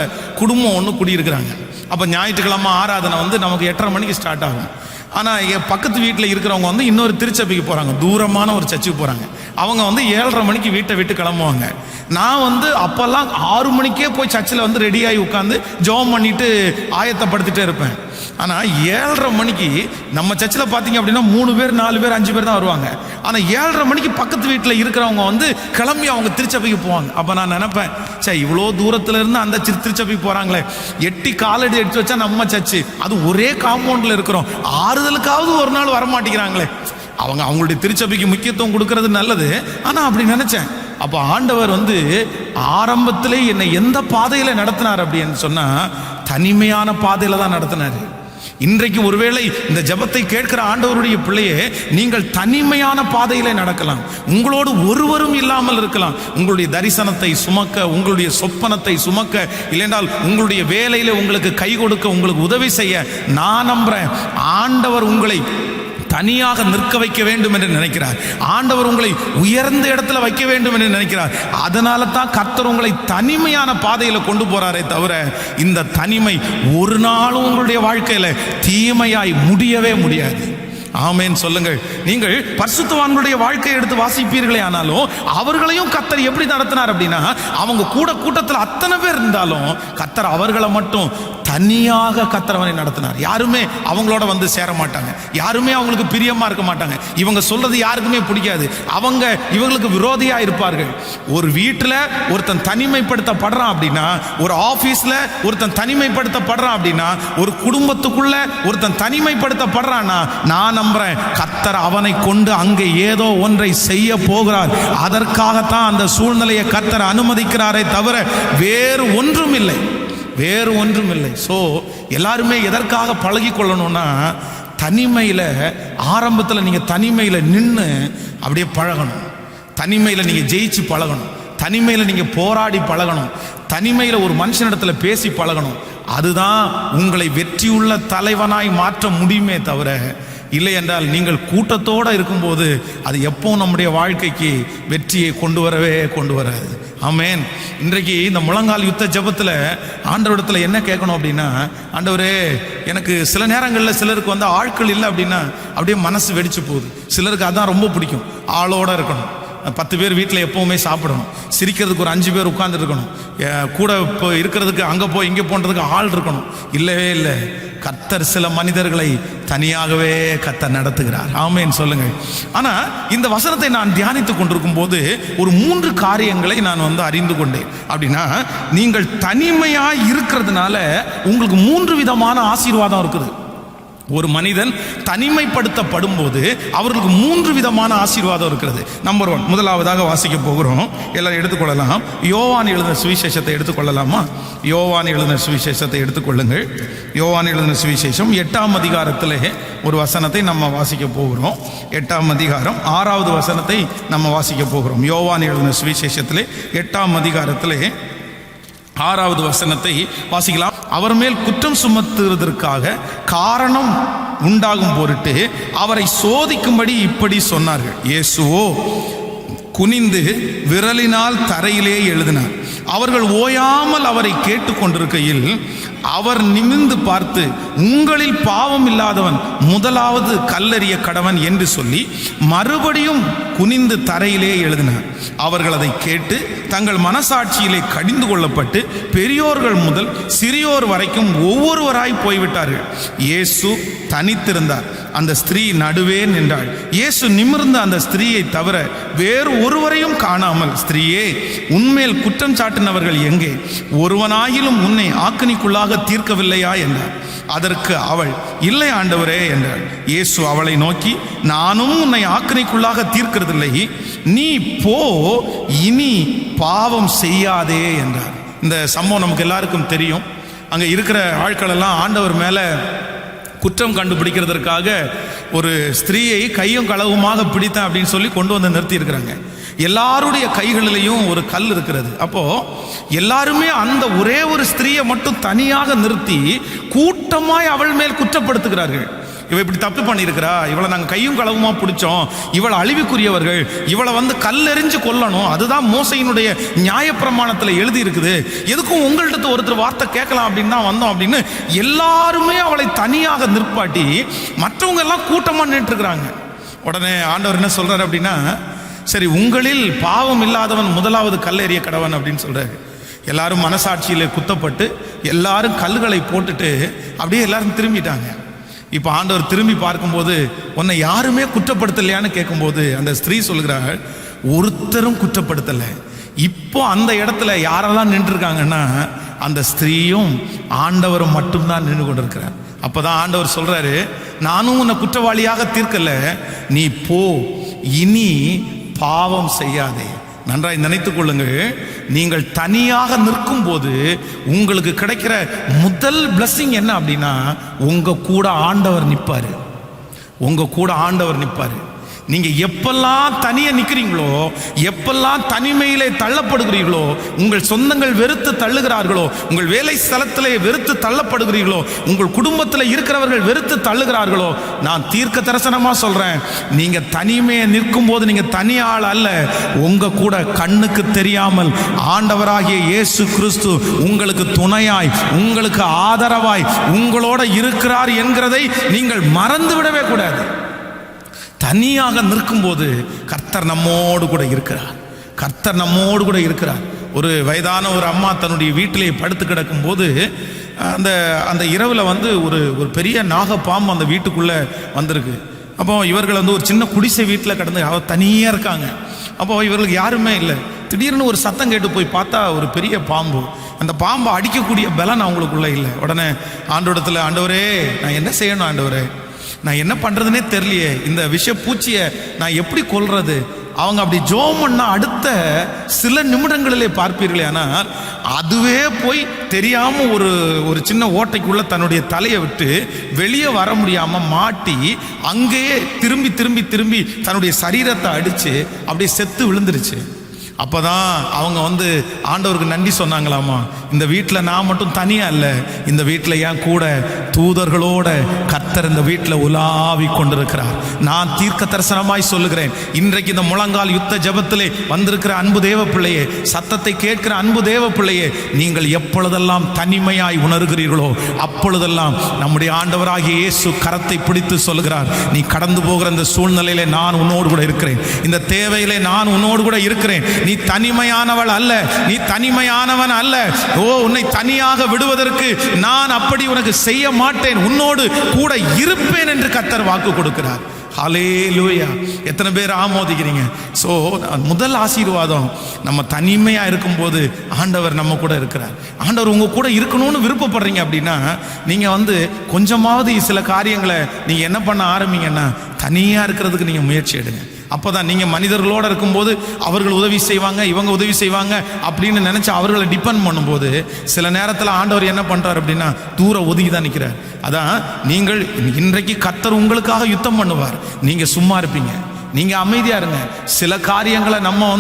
குடும்பம் ஒன்று குடியிருக்கிறாங்க. அப்போ ஞாயிற்றுக்கிழமை ஆராதனை நமக்கு 8:30 மணிக்கு ஸ்டார்ட் ஆகும். ஆனால் என் பக்கத்து வீட்டில் இருக்கிறவங்க இன்னொரு திருச்சபைக்கு போகிறாங்க, தூரமான ஒரு சர்ச்சுக்கு போகிறாங்க. அவங்க 7:30 மணிக்கு வீட்டை விட்டு கிளம்புவாங்க. நான் அப்போல்லாம் 6 மணிக்கே போய் சர்ச்சில் ரெடியாகி உட்காந்து ஜெபம் பண்ணிட்டு ஆயத்தப்படுத்திட்டே இருப்பேன். ஆனால் 7:30 மணிக்கு நம்ம சர்ச்சில் பார்த்தீங்க அப்படின்னா 3 பேர் 4 பேர் 5 பேர் தான் வருவாங்க. ஆனால் 7:30 மணிக்கு பக்கத்து வீட்டில் இருக்கிறவங்க கிளம்பி அவங்க திருச்சபைக்கு போவாங்க. அப்போ நான் நினைப்பேன், சரி இவ்வளோ தூரத்துல இருந்து அந்த திருச்சபைக்கு போகிறாங்களே, எட்டி காலடி எடுத்து வச்சா நம்ம சர்ச்சு, அது ஒரே காம்பவுண்டில் இருக்கிறோம், ஆறுதலுக்காவது ஒரு நாள் வரமாட்டேங்கிறாங்களே. அவங்களுடைய திருச்சபைக்கு முக்கியத்துவம் கொடுக்கறது நல்லது, ஆனால் அப்படி நினைச்சேன். அப்போ ஆண்டவர் ஆரம்பத்திலே என்னை எந்த பாதையில நடத்தினார் அப்படின்னு சொன்னா, தனிமையான பாதையில தான் நடத்தினார். இன்றைக்கு ஒருவேளை இந்த ஜெபத்தை கேட்கிற ஆண்டவருடைய பிள்ளையே, நீங்கள் தனிமையான பாதையிலே நடக்கலாம், உங்களோடு ஒருவரும் இல்லாமல் இருக்கலாம். உங்களுடைய தரிசனத்தை சுமக்க, உங்களுடைய சொப்பனத்தை சுமக்க, இல்லைஎன்றால் உங்களுடைய வேலையில உங்களுக்கு கை கொடுக்க, உங்களுக்கு உதவி செய்ய நான் நம்புறேன் ஆண்டவர் உங்களை தனியாக நிற்க வைக்க வேண்டும் என்று நினைக்கிறார். ஆண்டவர் உங்களை உயர்ந்த இடத்துல வைக்க வேண்டும் என்று நினைக்கிறார். அதனால தான் கர்த்தர் உங்களை தனிமையான பாதையில கொண்டு போறாரே தவிர, இந்த தனிமை ஒரு நாளும் உங்களுடைய வாழ்க்கையில தீமையாய் முடியவே முடியாது. ஆமென் சொல்லுங்கள். நீங்கள் பரிசுத்தவான்களுடைய வாழ்க்கையை எடுத்து வாசிப்பீர்களே ஆனாலும் அவர்களையும் கர்த்தர் எப்படி நடத்தினார் அப்படின்னா, அவங்க கூட்டத்தில் அத்தனை பேர் இருந்தாலும் கர்த்தர் அவர்களை மட்டும் தனியாக கர்த்தரவனை நடத்தினார். யாருமே அவங்களோட சேர மாட்டாங்க, யாருமே அவங்களுக்கு பிரியமா இருக்க மாட்டாங்க, இவங்க சொல்றது யாருக்குமே பிடிக்காது, அவங்க இவங்களுக்கு விரோதியா இருப்பார்கள். ஒரு வீட்டில் ஒருத்தன் தனிமைப்படுத்தப்படுறான் அப்படின்னா, ஒரு ஆபீஸ்ல ஒருத்தன் தனிமைப்படுத்தப்படுறான் அப்படின்னா, ஒரு குடும்பத்துக்குள்ள ஒருத்தன் தனிமைப்படுத்தப்படுறான்னா, நான் நம்புறேன் கர்த்தர் அவனை கொண்டு அங்கே ஏதோ ஒன்றை செய்ய போகிறார். அதற்காகத்தான் அந்த சூழ்நிலையை கர்த்தர் அனுமதிக்கிறாரே தவிர வேறு ஒன்றும் இல்லை, வேறு ஒன்றும் இல்லை. ஸோ எல்லாருமே எதற்காக பழகி கொள்ளணும்னா, தனிமையில் ஆரம்பத்தில் நீங்கள் தனிமையில் நின்று அப்படியே பழகணும், தனிமையில் நீங்கள் ஜெயிச்சு பழகணும், தனிமையில் நீங்கள் போராடி பழகணும், தனிமையில் ஒரு மனுஷனிடத்தில் பேசி பழகணும். அதுதான் உங்களை வெற்றியுள்ள தலைவனாய் மாற்ற முடியுமே தவிர இல்லை என்றால் நீங்கள் கூட்டத்தோடு இருக்கும்போது அது எப்போ நம்முடைய வாழ்க்கைக்கு வெற்றியை கொண்டு வராது. ஆமென். இன்றைக்கு இந்த முழங்கால் யுத்த ஜெபத்தில் ஆண்டவரிடத்தில் என்ன கேட்கணும் அப்படின்னா, ஆண்டவரே எனக்கு சில நேரங்களில் சிலருக்கு வந்து ஆட்கள் இல்லை அப்படின்னா அப்படியே மனசு வெடிச்சு போகுது. சிலருக்கு அதான் ரொம்ப பிடிக்கும், ஆளோட இருக்கணும். 10 பேர் வீட்டில் எப்போவுமே சாப்பிடணும், சிரிக்கிறதுக்கு ஒரு 5 பேர் உட்கார்ந்து இருக்கணும், கூட இப்போ இருக்கிறதுக்கு அங்கே போய் இங்கே போன்றதுக்கு ஆள் இருக்கணும். இல்லவே இல்லை. கர்த்தர் சில மனிதர்களை தனியாகவே கர்த்தர் நடத்துகிறார். ஆமென் சொல்லுங்கள். ஆனால் இந்த வசனத்தை நான் தியானித்து கொண்டிருக்கும் போது ஒரு 3 காரியங்களை நான் வந்து அறிந்து கொண்டேன். அப்படின்னா, நீங்கள் தனிமையாக இருக்கிறதுனால உங்களுக்கு 3 விதமான ஆசீர்வாதம் இருக்குது. ஒரு மனிதன் தனிமைப்படுத்தப்படும் போது அவர்களுக்கு 3 விதமான ஆசீர்வாதம் இருக்கிறது. நம்பர் 1, முதலாவதாக வாசிக்க போகிறோம். எல்லாரும் எடுத்துக்கொள்ளலாம். யோவான் எழுதின சுவிசேஷத்தை எடுத்துக்கொள்ளலாமா? யோவான் எழுதின சுவிசேஷத்தை எடுத்துக்கொள்ளுங்கள். யோவான் எழுதின சுவிசேஷம் 8ஆம் அதிகாரத்திலே ஒரு வசனத்தை நம்ம வாசிக்க போகிறோம். 8ஆம் அதிகாரம் 6வது வசனத்தை நம்ம வாசிக்க போகிறோம். யோவான் எழுதின சுவிசேஷத்திலே 8ஆம் அதிகாரத்திலே 6வது வசனத்தை வாசிக்கலாம். அவர் மேல் குற்றம் சுமத்துவதற்காக காரணம் உண்டாகும் பொருட்டு அவரை சோதிக்கும்படி இப்படி சொன்னார்கள். இயேசுவோ குனிந்து விரலினால் தரையிலே எழுதினார். அவர்கள் ஓயாமல் அவரை கேட்டுக்கொண்டிருக்கையில் அவர் நிமிர்ந்து பார்த்து, உங்களில் பாவம் இல்லாதவன் முதலாவது கல்லெறிய கடவன் என்று சொல்லி மறுபடியும் குனிந்து தரையிலே எழுதினார். அவர்கள் அதை கேட்டு தங்கள் மனசாட்சியிலே கடிந்து கொள்ளப்பட்டு பெரியோர்கள் முதல் சிறியோர் வரைக்கும் ஒவ்வொருவராய் போய்விட்டார்கள். இயேசு தனித்திருந்தார். அந்த ஸ்திரீ நடுவே நின்றாள். இயேசு நிமிர்ந்த அந்த ஸ்திரீயை தவிர வேறு ஒருவரையும் காணாமல், ஸ்திரீயே, உன்மேல் குற்றம் சாட்டினவர்கள் எங்கே? ஒருவனாயிலும் உன்னை ஆக்கினைக்குள்ளாக தீர்க்கவில்லையா என்றார். அதற்கு அவள், இல்லை ஆண்டவரே என்றாள். இயேசு அவளை நோக்கி, நானும் உன்னை ஆக்கினைக்குள்ளாக தீர்க்கிறதில்லை, நீ போ, இனி பாவம் செய்யாதே என்றார். இந்த சம்பவம் நமக்கு எல்லாருக்கும் தெரியும். அங்கே இருக்கிற ஆட்கள் எல்லாம் ஆண்டவர் மேலே குற்றம் கண்டுபிடிக்கிறதற்காக ஒரு ஸ்திரீயை கையும் களவுமாக பிடித்தேன் அப்படின்னு சொல்லி கொண்டு வந்து நிறுத்தி இருக்கிறாங்க. எல்லாருடைய கைகளிலையும் ஒரு கல் இருக்கிறது. அப்போ எல்லாருமே அந்த ஒரே ஒரு ஸ்திரீயை மட்டும் தனியாக நிறுத்தி கூட்டமாய் அவள் மேல் குற்றப்படுத்துகிறார்கள். இவள் இப்படி தப்பு பண்ணியிருக்கிறா, இவளை நாங்கள் கையும் களவுமா பிடிச்சோம், இவளை அழிவுக்குரியவர்கள், இவளை வந்து கல்லெறிஞ்சு கொல்லணும், அதுதான் மோசையினுடைய நியாயப்பிரமாணத்தில் எழுதி இருக்குது, எதுக்கும் உங்கள்கிட்ட ஒருத்தர் வார்த்தை கேட்கலாம் அப்படின்னு தான் வந்தோம் அப்படின்னு எல்லாருமே அவளை தனியாக நிற்பாட்டி மற்றவங்க எல்லாம் கூட்டமாக நின்றுருக்கிறாங்க. உடனே ஆண்டவர் என்ன சொல்றாரு அப்படின்னா, சரி, உங்களில் பாவம் இல்லாதவன் முதலாவது கல்லெறிய கடவன் அப்படின்னு சொல்றாரு. எல்லாரும் மனசாட்சியில் குத்தப்பட்டு எல்லாரும் கல்லுகளை போட்டுட்டு அப்படியே எல்லாரும் திரும்பிட்டாங்க. இப்போ ஆண்டவர் திரும்பி பார்க்கும்போது, உன்னை யாருமே குற்றப்படுத்தலையான்னு கேட்கும்போது அந்த ஸ்திரீ சொல்கிறாள், ஒருத்தரும் குற்றப்படுத்தலை. இப்போ அந்த இடத்துல யாரெல்லாம் நின்றுருக்காங்கன்னா அந்த ஸ்திரீயும் ஆண்டவரும் மட்டும்தான் நின்று கொண்டிருக்கிறார். அப்போதான் ஆண்டவர் சொல்றாரு, நானும் உன்னை குற்றவாளியாக தீர்க்கல, நீ போ, இனி பாவம் செய்யாதே. நன்றாய் நினைத்துக் கொள்ளுங்கள், நீங்கள் தனியாக நிற்கும் போது உங்களுக்கு கிடைக்கிற முதல் பிளஸிங் என்ன அப்படின்னா, உங்க கூட ஆண்டவர் நிற்பாரு. உங்க கூட ஆண்டவர் நிற்பாரு. நீங்க எப்பெல்லாம் தனியா நிற்கிறீங்களோ, எப்பெல்லாம் தனிமையிலே தள்ளப்படுகிறீர்களோ, உங்கள் சொந்தங்கள் வெறுத்து தள்ளுகிறார்களோ, உங்கள் வேலை ஸ்தலத்திலே வெறுத்து தள்ளப்படுகிறீர்களோ, உங்கள் குடும்பத்தில் இருக்கிறவர்கள் வெறுத்து தள்ளுகிறார்களோ, நான் தீர்க்க தரிசனமா சொல்றேன், நீங்க தனிமையை நிற்கும் போது நீங்க தனியாள் அல்ல, உங்க கூட கண்ணுக்கு தெரியாமல் ஆண்டவராகிய இயேசு கிறிஸ்து உங்களுக்கு துணையாய், உங்களுக்கு ஆதரவாய் உங்களோட இருக்கிறார் என்கிறதை நீங்கள் மறந்து விடவே கூடாது. தனியாக நிற்கும்போது கர்த்தர் நம்மோடு கூட இருக்கிறார். கர்த்தர் நம்மோடு கூட இருக்கிறார். ஒரு வயதான ஒரு அம்மா தன்னுடைய வீட்டிலே படுத்து கிடக்கும் போது அந்த இரவில் வந்து ஒரு பெரிய நாகப்பாம்பு அந்த வீட்டுக்குள்ளே வந்திருக்கு. அப்போ இவர்கள் வந்து ஒரு சின்ன குடிசை வீட்டில் கிடந்து தனியாக இருக்காங்க. அப்போ இவர்களுக்கு யாருமே இல்லை. திடீர்னு ஒரு சத்தம் கேட்டு போய் பார்த்தா ஒரு பெரிய பாம்பு. அந்த பாம்பை அடிக்கக்கூடிய பலன் அவங்களுக்குள்ள இல்லை. உடனே ஆண்டவரிடத்தில், ஆண்டவரே நான் என்ன செய்யணும் ஆண்டவரே, நான் என்ன பண்றதுனே தெரியலையே, இந்த விஷ பூச்சியை நான் எப்படி கொல்றது? அவங்க அப்படி ஜோம் பண்ணா அடுத்த சில நிமிடங்களிலே பார்ப்பீர்களே, ஆனால் அதுவே போய் தெரியாம ஒரு சின்ன ஓட்டைக்குள்ள தன்னுடைய தலையை விட்டு வெளியே வர முடியாம மாட்டி அங்கேயே திரும்பி திரும்பி திரும்பி தன்னுடைய சரீரத்தை அடிச்சு அப்படியே செத்து விழுந்துருச்சு. அப்போதான் அவங்க வந்து ஆண்டவருக்கு நன்றி சொன்னாங்களாமா, இந்த வீட்டில் நான் மட்டும் தனியாக இல்லை, இந்த வீட்டில் என் கூட தூதர்களோட கர்த்தர் இந்த வீட்டில் உலாவி கொண்டிருக்கிறார். நான் தீர்க்க தரிசனமாய் சொல்லுகிறேன், இன்றைக்கு இந்த முழங்கால் யுத்த ஜெபத்திலே வந்திருக்கிற அன்பு தேவ பிள்ளையே, சத்தத்தை கேட்கிற அன்பு தேவ பிள்ளையே, நீங்கள் எப்பொழுதெல்லாம் தனிமையாய் உணர்கிறீர்களோ அப்பொழுதெல்லாம் நம்முடைய ஆண்டவராகிய இயேசு கரத்தை பிடித்து சொல்லுகிறார், நீ கடந்து போகிற இந்த சூழ்நிலையிலே நான் உன்னோடு கூட இருக்கிறேன், இந்த தேவையிலே நான் உன்னோடு கூட இருக்கிறேன். நீ தனிமையானவள் அல்ல, நீ தனிமையானவன் அல்ல. உன்னை தனியாக விடுவதற்கு நான் அப்படி உனக்கு செய்ய மாட்டேன், உன்னோடு கூட இருப்பேன் என்று கர்த்தர் வாக்கு கொடுக்கிறார். ஹல்லேலூயா! எத்தனை பேர் ஆமோதிக்கிறீங்க? ஸோ முதல் ஆசீர்வாதம், நம்ம தனிமையாக இருக்கும்போது ஆண்டவர் நம்ம கூட இருக்கிறார். ஆண்டவர் உங்கள் கூட இருக்கணும்னு விருப்பப்படுறீங்க அப்படின்னா நீங்கள் கொஞ்சமாவது சில காரியங்களை நீங்கள் என்ன பண்ண ஆரம்பிங்கன்னா, தனியாக இருக்கிறதுக்கு நீங்கள் முயற்சி எடுங்க. அப்போ தான் நீங்கள் மனிதர்களோடு இருக்கும்போது அவர்கள் உதவி செய்வாங்க, இவங்க உதவி செய்வாங்க அப்படின்னு நினச்சி அவர்களை டிபெண்ட் பண்ணும்போது சில நேரத்தில் ஆண்டவர் என்ன பண்ணுறார் அப்படின்னா தூரம் ஒதுங்கி தான் நிற்கிறார். அதான் நீங்கள் இன்றைக்கு கர்த்தர் உங்களுக்காக யுத்தம் பண்ணுவார், நீங்கள் சும்மா இருப்பீங்க, நீங்கள் அமைதியாக இருங்க. சில காரியங்களை நம்ம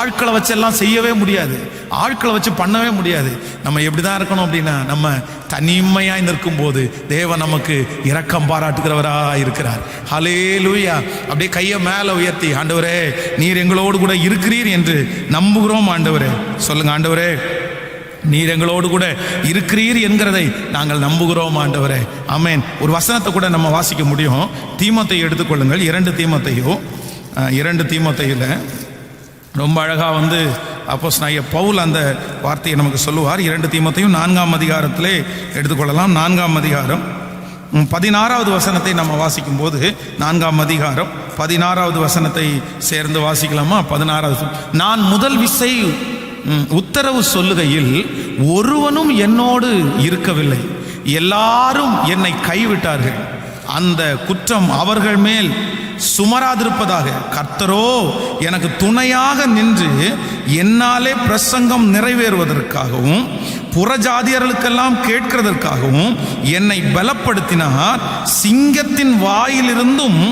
ஆட்களை வச்செல்லாம் செய்யவே முடியாது, ஆட்களை வச்சு பண்ணவே முடியாது. நம்ம எப்படி தான் இருக்கணும் அப்படின்னா, நம்ம தனிமையாய் நிற்கும் போது தேவன் நமக்கு இரக்கம் பாராட்டுகிறவராக இருக்கிறார். ஹல்லேலூயா! அப்படியே கையை மேலே உயர்த்தி, ஆண்டவரே நீர் எங்களோடு கூட இருக்கிறீர் என்று நம்புகிறோம். ஆண்டவரே சொல்லுங்க, ஆண்டவரே நீர் எங்களோடு கூட இருக்கிறீர் என்கிறதை நாங்கள் நம்புகிறோம் ஆண்டவரே. ஆமென். ஒரு வசனத்தை கூட நம்ம வாசிக்க முடியும். தீமோத்தேயு எடுத்துக்கொள்ளுங்கள். 2 தீமோத்தேயுல ரொம்ப அழகாக அப்போஸ்தலனாகிய பவுல் அந்த வார்த்தையை நமக்கு சொல்லுவார். 2 தீமோத்தேயு 4ஆம் அதிகாரத்திலே எடுத்துக்கொள்ளலாம். 4ஆம் அதிகாரம் 16வது வசனத்தை நம்ம வாசிக்கும் போது, 4ஆம் அதிகாரம் 16வது வசனத்தை சேர்ந்து வாசிக்கலாமா? 16வது, நான் முதல் விசை உத்தரவு சொல்லுகையில் ஒருவனும் என்னோடு இருக்கவில்லை, எல்லாரும் என்னை கைவிட்டார்கள், அந்த குற்றம் அவர்கள் மேல் சுமராதிருப்பதாக. கர்த்தரோ எனக்கு துணையாக நின்று என்னாலே பிரசங்கம் நிறைவேறுவதற்காகவும் புறஜாதியர்களுக்கெல்லாம் கேட்கிறதற்காகவும் என்னை பலப்படுத்தினார். சிங்கத்தின் வாயிலிருந்தும்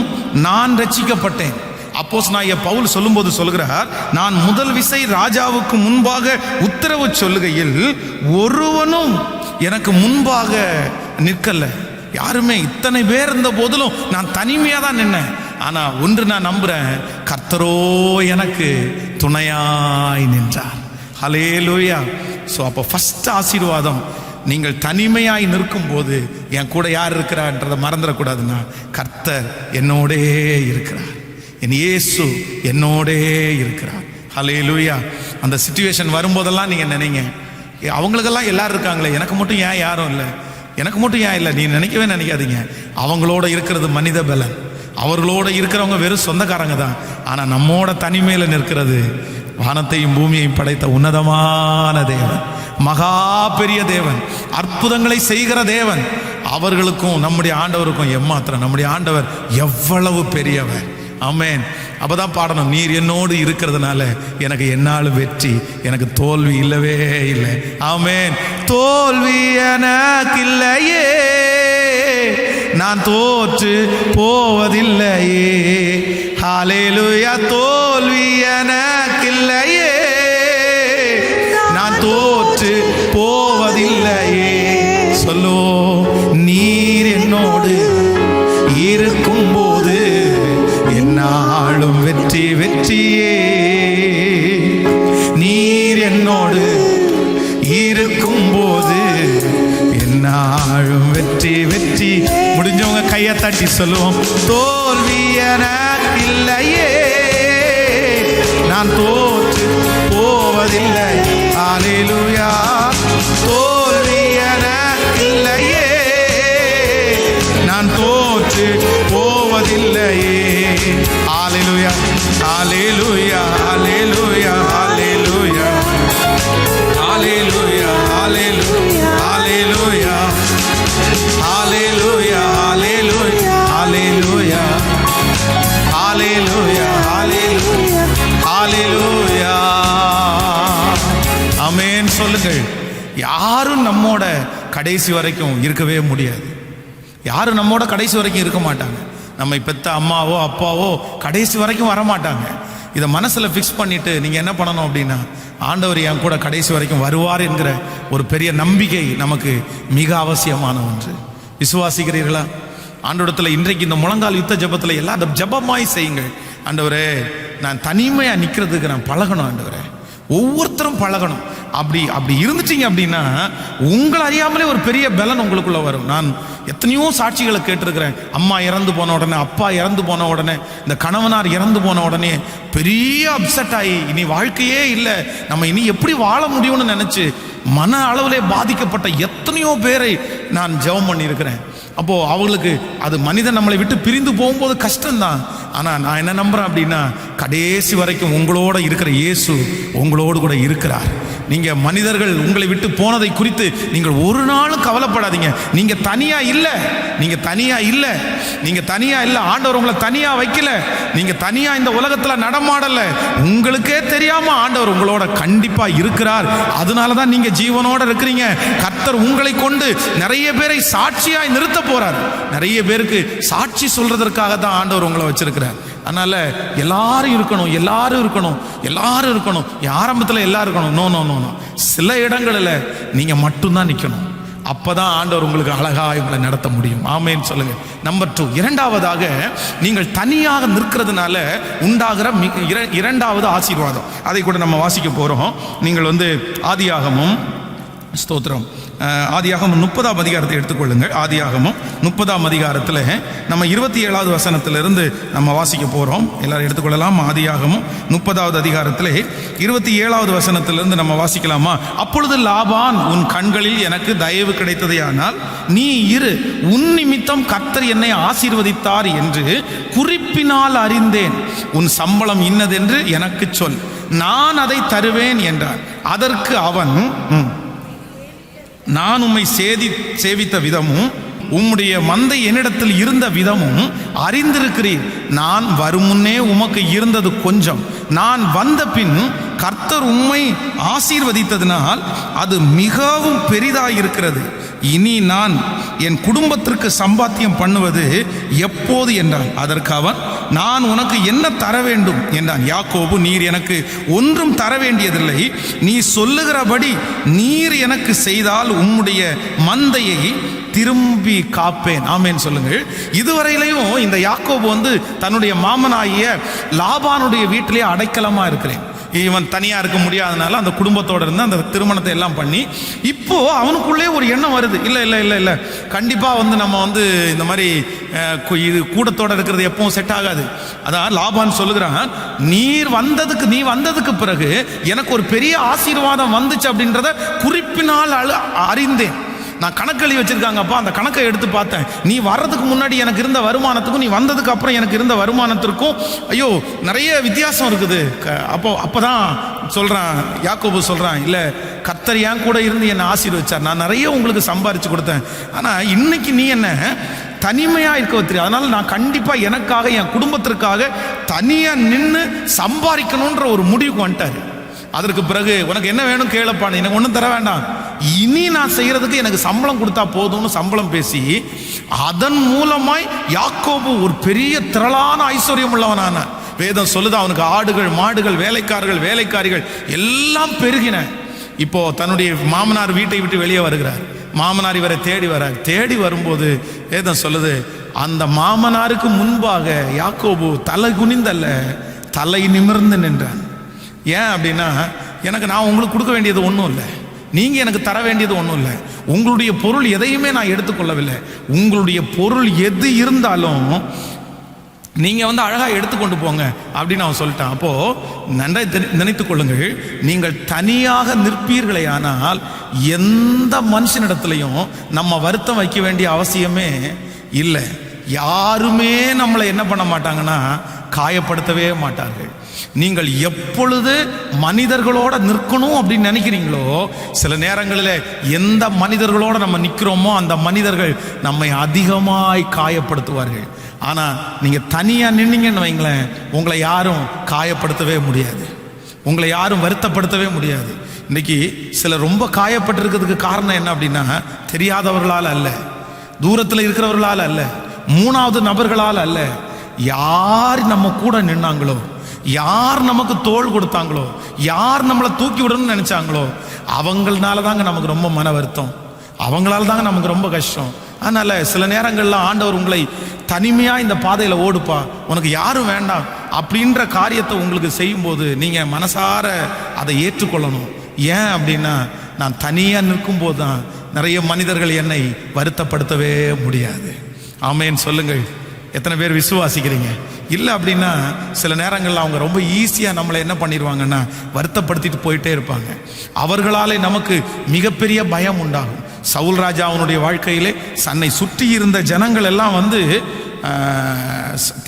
நான் ரட்சிக்கப்பட்டேன். அப்போஸ்தலனாகிய பவுல் சொல்லும்போது சொல்கிறார், நான் முதல் விசை ராஜாவுக்கு முன்பாக உத்தரவு சொல்லுகையில் ஒருவனும் எனக்கு முன்பாக நிற்கல. யாருமே, இத்தனை பேர் இருந்த போதிலும் நான் தனிமையாக தான் நின்னேன். ஆனால் ஒன்று நான் நம்புகிறேன், கர்த்தரோ எனக்கு துணையாய் நின்றார். ஹல்லேலூயா! ஸோ அப்போ ஃபர்ஸ்ட் ஆசீர்வாதம், நீங்கள் தனிமையாய் நிற்கும் போது என் கூட யார் இருக்கிறான்றதை மறந்துடக்கூடாதுன்னா, கர்த்தர் என்னோடே இருக்கிறார், என் இயேசு என்னோடே இருக்கிறார். ஹல்லேலூயா! அந்த சிச்சுவேஷன் வரும்போதெல்லாம் நீங்கள் நினைங்க, அவங்களுக்கெல்லாம் எல்லாரும் இருக்காங்களே, எனக்கு மட்டும் ஏன் யாரும் இல்லை, எனக்கு மட்டும் ஏன் இல்லை, நீ நினைக்கவே நினைக்காதீங்க. அவங்களோட இருக்கிறது மனித பலன், அவர்களோட இருக்கிறவங்க வெறும் சொந்தக்காரங்க தான். ஆனால் நம்மோட தனிமையில் நிற்கிறது வானத்தையும் பூமியையும் படைத்த உன்னதமான தேவன், மகா பெரிய தேவன், அற்புதங்களை செய்கிற தேவன். அவர்களுக்கும் நம்முடைய ஆண்டவருக்கும் எம்மாத்திரம், நம்முடைய ஆண்டவர் எவ்வளவு பெரியவர். ஆமென். அப்பதான் பாடணும், நீர் என்னோடு இருக்கிறதுனால எனக்கு என்னாலும் வெற்றி, எனக்கு தோல்வி இல்லவே இல்லை. ஆமென். தோல்வி எனக்கு இல்லையே, நான் தோற்று போவதில்லையே. ஹல்லேலூயா! தோல்வி எனக்கு இல்லையே, நான் தோற்று போவதில்லையே. சொல்லோ, நீர் என்னோடு இருக்கும்போது என்னாலும் வெற்றி வெற்றியே. நீர் என்னோடு இருக்கும்போது என்னாலும் வெற்றி வெற்றி. முடிஞ்சவங்க கையை தட்டி சொல்லுவோம், தோல்வி எனக்கு இல்லையே, நான் தோற்று போவதில்லை. ஹல்லேலூயா! தோல்வி எனக்கு இல்லையே, நான் தோற்று போவதில்லையே. ஹல்லேலூயா! ஹல்லேலூயா! ஹல்லேலூயா! ஹல்லேலூயா! ஹல்லேலூயா! ஹல்லேலூயா! ஹல்லேலூயா! ஹல்லேலூயா! ஹல்லேலூயா! ஹல்லேலூயா! ஹல்லேலூயா! ஹல்லேலூயா! ஹல்லேலூயா! ஆமென். சொல்லுங்கள், யாரும் நம்மோட கடைசி வரைக்கும் இருக்கவே முடியாது. யாரும் நம்மோட கடைசி வரைக்கும் இருக்க மாட்டாங்க. நம்மை பெத்த அம்மாவோ அப்பாவோ கடைசி வரைக்கும் வரமாட்டாங்க. இதை மனசில் ஃபிக்ஸ் பண்ணிவிட்டு நீங்கள் என்ன பண்ணணும் அப்படின்னா, ஆண்டவர் என் கூட கடைசி வரைக்கும் வருவார் என்கிற ஒரு பெரிய நம்பிக்கை நமக்கு மிக அவசியமான ஒன்று. விசுவாசிக்கிறீர்களா? ஆண்டவரத்தில் இன்றைக்கு இந்த முழங்கால் யுத்த ஜபத்தில் எல்லாரும் ஜபமாய் செய்யுங்கள். ஆண்டவரே, நான் தனிமையாக நிற்கிறதுக்கு நான் பழகணும். ஆண்டவரே, ஒவ்வொருத்தரும் பழகணும். அப்படி இருந்துட்டீங்க அப்படின்னா உங்களை அறியாமலே ஒரு பெரிய பலன் உங்களுக்குள்ள வரும். நான் எத்தனையோ சாட்சிகளை கேட்டிருக்கிறேன். அம்மா இறந்து போன உடனே, அப்பா இறந்து போன உடனே, இந்த கணவனார் இறந்து போன உடனே பெரிய அப்செட் ஆகி இனி வாழ்க்கையே இல்லை, நம்ம இனி எப்படி வாழ முடியும்னு நினைச்சு மன அளவிலே பாதிக்கப்பட்ட எத்தனையோ பேரை நான் ஜெபம் பண்ணியிருக்கிறேன். அப்போ அவங்களுக்கு அது மனிதன் நம்மளை விட்டு பிரிந்து போகும்போது கஷ்டம்தான். ஆனால் நான் என்ன நம்புறேன் அப்படின்னா, கடைசி வரைக்கும் உங்களோட இருக்கிற இயேசு உங்களோடு கூட இருக்கிறார். நீங்க மனிதர்கள் உங்களை விட்டு போனதை குறித்து நீங்கள் ஒரு நாளும் கவலைப்படாதீங்க. நீங்க தனியா இல்லை, நீங்க தனியா இல்லை, நீங்க தனியா இல்லை. ஆண்டவர் உங்களை தனியா வைக்கல. நீங்க தனியா இந்த உலகத்துல நடமாடல. உங்களுக்கே தெரியாம ஆண்டவர் உங்களோட கண்டிப்பா இருக்கிறார். அதனாலதான் நீங்க ஜீவனோட இருக்கிறீங்க. கர்த்தர் உங்களை கொண்டு நிறைய பேரை சாட்சியாய் நிறுத்த போறார். நிறைய பேருக்கு சாட்சி சொல்றதற்காக தான் ஆண்டவர் உங்களை வச்சிருக்கிறார். அதனால எல்லாரும் இருக்கணும், எல்லாரும் இருக்கணும், எல்லாரும் இருக்கணும். ஆரம்பத்தில் எல்லாரும் இருக்கணும். No no no no. சில இடங்களில் நீங்க மட்டும்தான் நிற்கணும். அப்பதான் ஆண்டவர் உங்களுக்கு அழகாக உங்களை நடத்த முடியும். ஆமேன்னு சொல்லுங்க. நம்பர் 2, இரண்டாவதாக, நீங்கள் தனியாக நிற்கிறதுனால உண்டாகிற இரண்டாவது ஆசீர்வாதம், அதை கூட நம்ம வாசிக்க போறோம். நீங்கள் ஆதியாகமும், ஸ்தோத்திரம், ஆதியாகமம் 30ஆம் அதிகாரத்தை எடுத்துக்கொள்ளுங்கள். ஆதியாகமம் 30ஆம் அதிகாரத்தில் நம்ம 27வது வசனத்திலிருந்து நம்ம வாசிக்க போகிறோம். எல்லாரும் எடுத்துக்கொள்ளலாம். ஆதியாகமம் 30வது அதிகாரத்தில் 27வது வசனத்திலிருந்து நம்ம வாசிக்கலாமா? அப்பொழுது லாபான், உன் கண்களில் எனக்கு தயவு கிடைத்ததேயானால் நீ இரு, உன் நிமித்தம் கர்த்தர் என்னை ஆசீர்வதித்தார் என்று குறிப்பினால் அறிந்தேன். உன் சம்பளம் இன்னதென்று எனக்கு சொல், நான் அதை தருவேன் என்றார். அதற்கு அவன், நான் உம்மை சேவித்த விதமும் உம்முடைய மந்தை என்னிடத்தில் இருந்த விதமும் அறிந்திருக்கிறீர். நான் வரும் முன்னே உமக்கு இருந்தது கொஞ்சம், நான் வந்த பின் கர்த்தர் உம்மை ஆசீர்வதித்ததினால் அது மிகவும் பெரிதாயிருக்கிறது. இனி நான் என் குடும்பத்திற்கு சம்பாத்தியம் பண்ணுவது எப்போது என்றான். அதற்கு அவன், நான் உனக்கு என்ன தர வேண்டும் என்றான். யாக்கோபு, நீர் எனக்கு ஒன்றும் தர வேண்டியதில்லை, நீ சொல்லுகிறபடி நீர் எனக்கு செய்தால் உம்முடைய மந்தையை திரும்பி காப்பேன். ஆமேன் சொல்லுங்கள். இதுவரையிலையும் இந்த யாக்கோபு தன்னுடைய மாமனாகிய லாபானுடைய வீட்டிலே அடைக்கலமா இருக்கிறேன். இவன் தனியா இருக்க முடியாதனால அந்த குடும்பத்தோட இருந்து அந்த திருமணத்தை எல்லாம் பண்ணி, இப்போ அவனுக்குள்ளே ஒரு எண்ணம் வருது, இல்லை இல்லை இல்லை இல்லை, கண்டிப்பா நம்ம இந்த மாதிரி இது கூடத்தோட இருக்கிறது எப்பவும் செட் ஆகாது. அதான் லாபான் சொல்லுகிறான், நீ வந்ததுக்கு பிறகு எனக்கு ஒரு பெரிய ஆசீர்வாதம் வந்துச்சு அப்படின்றத குறிப்பினால் அறிந்தேன். நான் கணக்கு வச்சிருக்காங்கப்பா, அந்த கணக்கை எடுத்து பார்த்தேன். நீ வர்றதுக்கு முன்னாடி எனக்கு இருந்த வருமானத்துக்கும் நீ வந்ததுக்கு அப்புறம் எனக்கு இருந்த வருமானத்திற்கும் ஐயோ நிறைய வித்தியாசம் இருக்குது. அப்பதான் சொல்றான், யாக்கோபு சொல்றான், இல்ல கர்த்தர் என் கூட இருந்து என்னை ஆசீர்வதிச்சார், நான் நிறைய உங்களுக்கு சம்பாரிச்சு கொடுத்தேன். ஆனா இன்னைக்கு நீ என்ன தனிமையா இருக்க வைத்திரு. அதனால நான் கண்டிப்பா எனக்காக, என் குடும்பத்திற்காக தனியா நின்று சம்பாதிக்கணும்ன்ற ஒரு முடிவுக்கு வந்துட்டாரு. அதற்கு பிறகு உனக்கு என்ன வேணும் கேளப்பான்னு, எனக்கு ஒன்றும் தர வேண்டாம், இனி நான் செய்யறதுக்கு எனக்கு சம்பளம் கொடுத்தா போதும்னு சம்பளம் பேசி அதன் மூலமாய் யாக்கோபு ஒரு பெரிய திரளான ஐஸ்வர்யம் உள்ளவனான. வேதம் சொல்லுது, அவனுக்கு ஆடுகள், மாடுகள், வேலைக்காரர்கள், வேலைக்காரிகள் எல்லாம் பெருகின. இப்போ தன்னுடைய மாமனார் வீட்டை விட்டு வெளியே வருகிறார். மாமனார் இவரை தேடி வரார். தேடி வரும்போது வேதம் சொல்லுது, அந்த மாமனாருக்கு முன்பாக யாக்கோபு தலை குனிந்தல்ல, தலை நிமிர்ந்து நின்றான். ஏன் அப்படின்னா, நான் உங்களுக்கு கொடுக்க வேண்டியது ஒன்றும் இல்லை, நீங்க எனக்கு தர வேண்டியது ஒன்றும் இல்லை, உங்களுடைய பொருள் எதையுமே நான் எடுத்துக்கொள்ளவில்லை, உங்களுடைய பொருள் எது இருந்தாலும் நீங்க அழகா எடுத்துக்கொண்டு போங்க அப்படின்னு அவன் சொல்லிட்டான். அப்போ நன்றை நினைத்துக் கொள்ளுங்கள், நீங்கள் தனியாக நிற்பீர்களே ஆனால் எந்த மனுஷனிடத்திலையும் நம்ம வருத்தம் வைக்க வேண்டிய அவசியமே இல்லை. யாருமே நம்மளை என்ன பண்ண மாட்டாங்கன்னா காயப்படுத்தவே மாட்டார்கள். நீங்கள் எப்பொழுது மனிதர்களோட நிற்கணும் அப்படின்னு நினைக்கிறீங்களோ, சில நேரங்களில் எந்த மனிதர்களோட நம்ம நிற்கிறோமோ அந்த மனிதர்கள் நம்மை அதிகமாய் காயப்படுத்துவார்கள். ஆனால் நீங்கள் தனியாக நின்னீங்கன்னு வைங்களேன், உங்களை யாரும் காயப்படுத்தவே முடியாது, உங்களை யாரும் வருத்தப்படுத்தவே முடியாது. இன்னைக்கு சிலர் ரொம்ப காயப்பட்டிருக்கிறதுக்கு காரணம் என்ன அப்படின்னா, தெரியாதவர்களால் அல்ல, தூரத்தில் இருக்கிறவர்களால் அல்ல, மூணாவது நபர்களால் அல்ல, யார் நம்ம கூட நின்னாங்களோ, யார் நமக்கு தோள் கொடுத்தாங்களோ, யார் நம்மளை தூக்கி விடணும்னு நினைச்சாங்களோ அவங்களால தாங்க நமக்கு ரொம்ப மன வருத்தம், அவங்களால தாங்க நமக்கு ரொம்ப கஷ்டம். அதனால சில நேரங்கள்ல ஆண்டவர் உங்களை தனிமையா இந்த பாதையில ஓடுப்பா, உனக்கு யாரும் வேண்டாம் அப்படின்ற காரியத்தை உங்களுக்கு செய்யும்போது நீங்க மனசார அதை ஏற்றுக்கொள்ளணும். ஏன் அப்படின்னா, நான் தனியா நிற்கும் போதுதான் நிறைய மனிதர்கள் என்னை வருத்தப்படுத்தவே முடியாது. ஆமேன்னு சொல்லுங்கள். எத்தனை பேர் விசுவாசிக்கிறீங்க? இல்லை அப்படின்னா சில நேரங்களில் அவங்க ரொம்ப ஈஸியாக நம்மளை என்ன பண்ணிடுவாங்கன்னா வருத்தப்படுத்திட்டு போயிட்டே இருப்பாங்க. அவர்களாலே நமக்கு மிகப்பெரிய பயம் உண்டாகும். சவுல் ராஜா அவனுடைய வாழ்க்கையிலே தன்னை சுற்றி இருந்த ஜனங்கள் எல்லாம்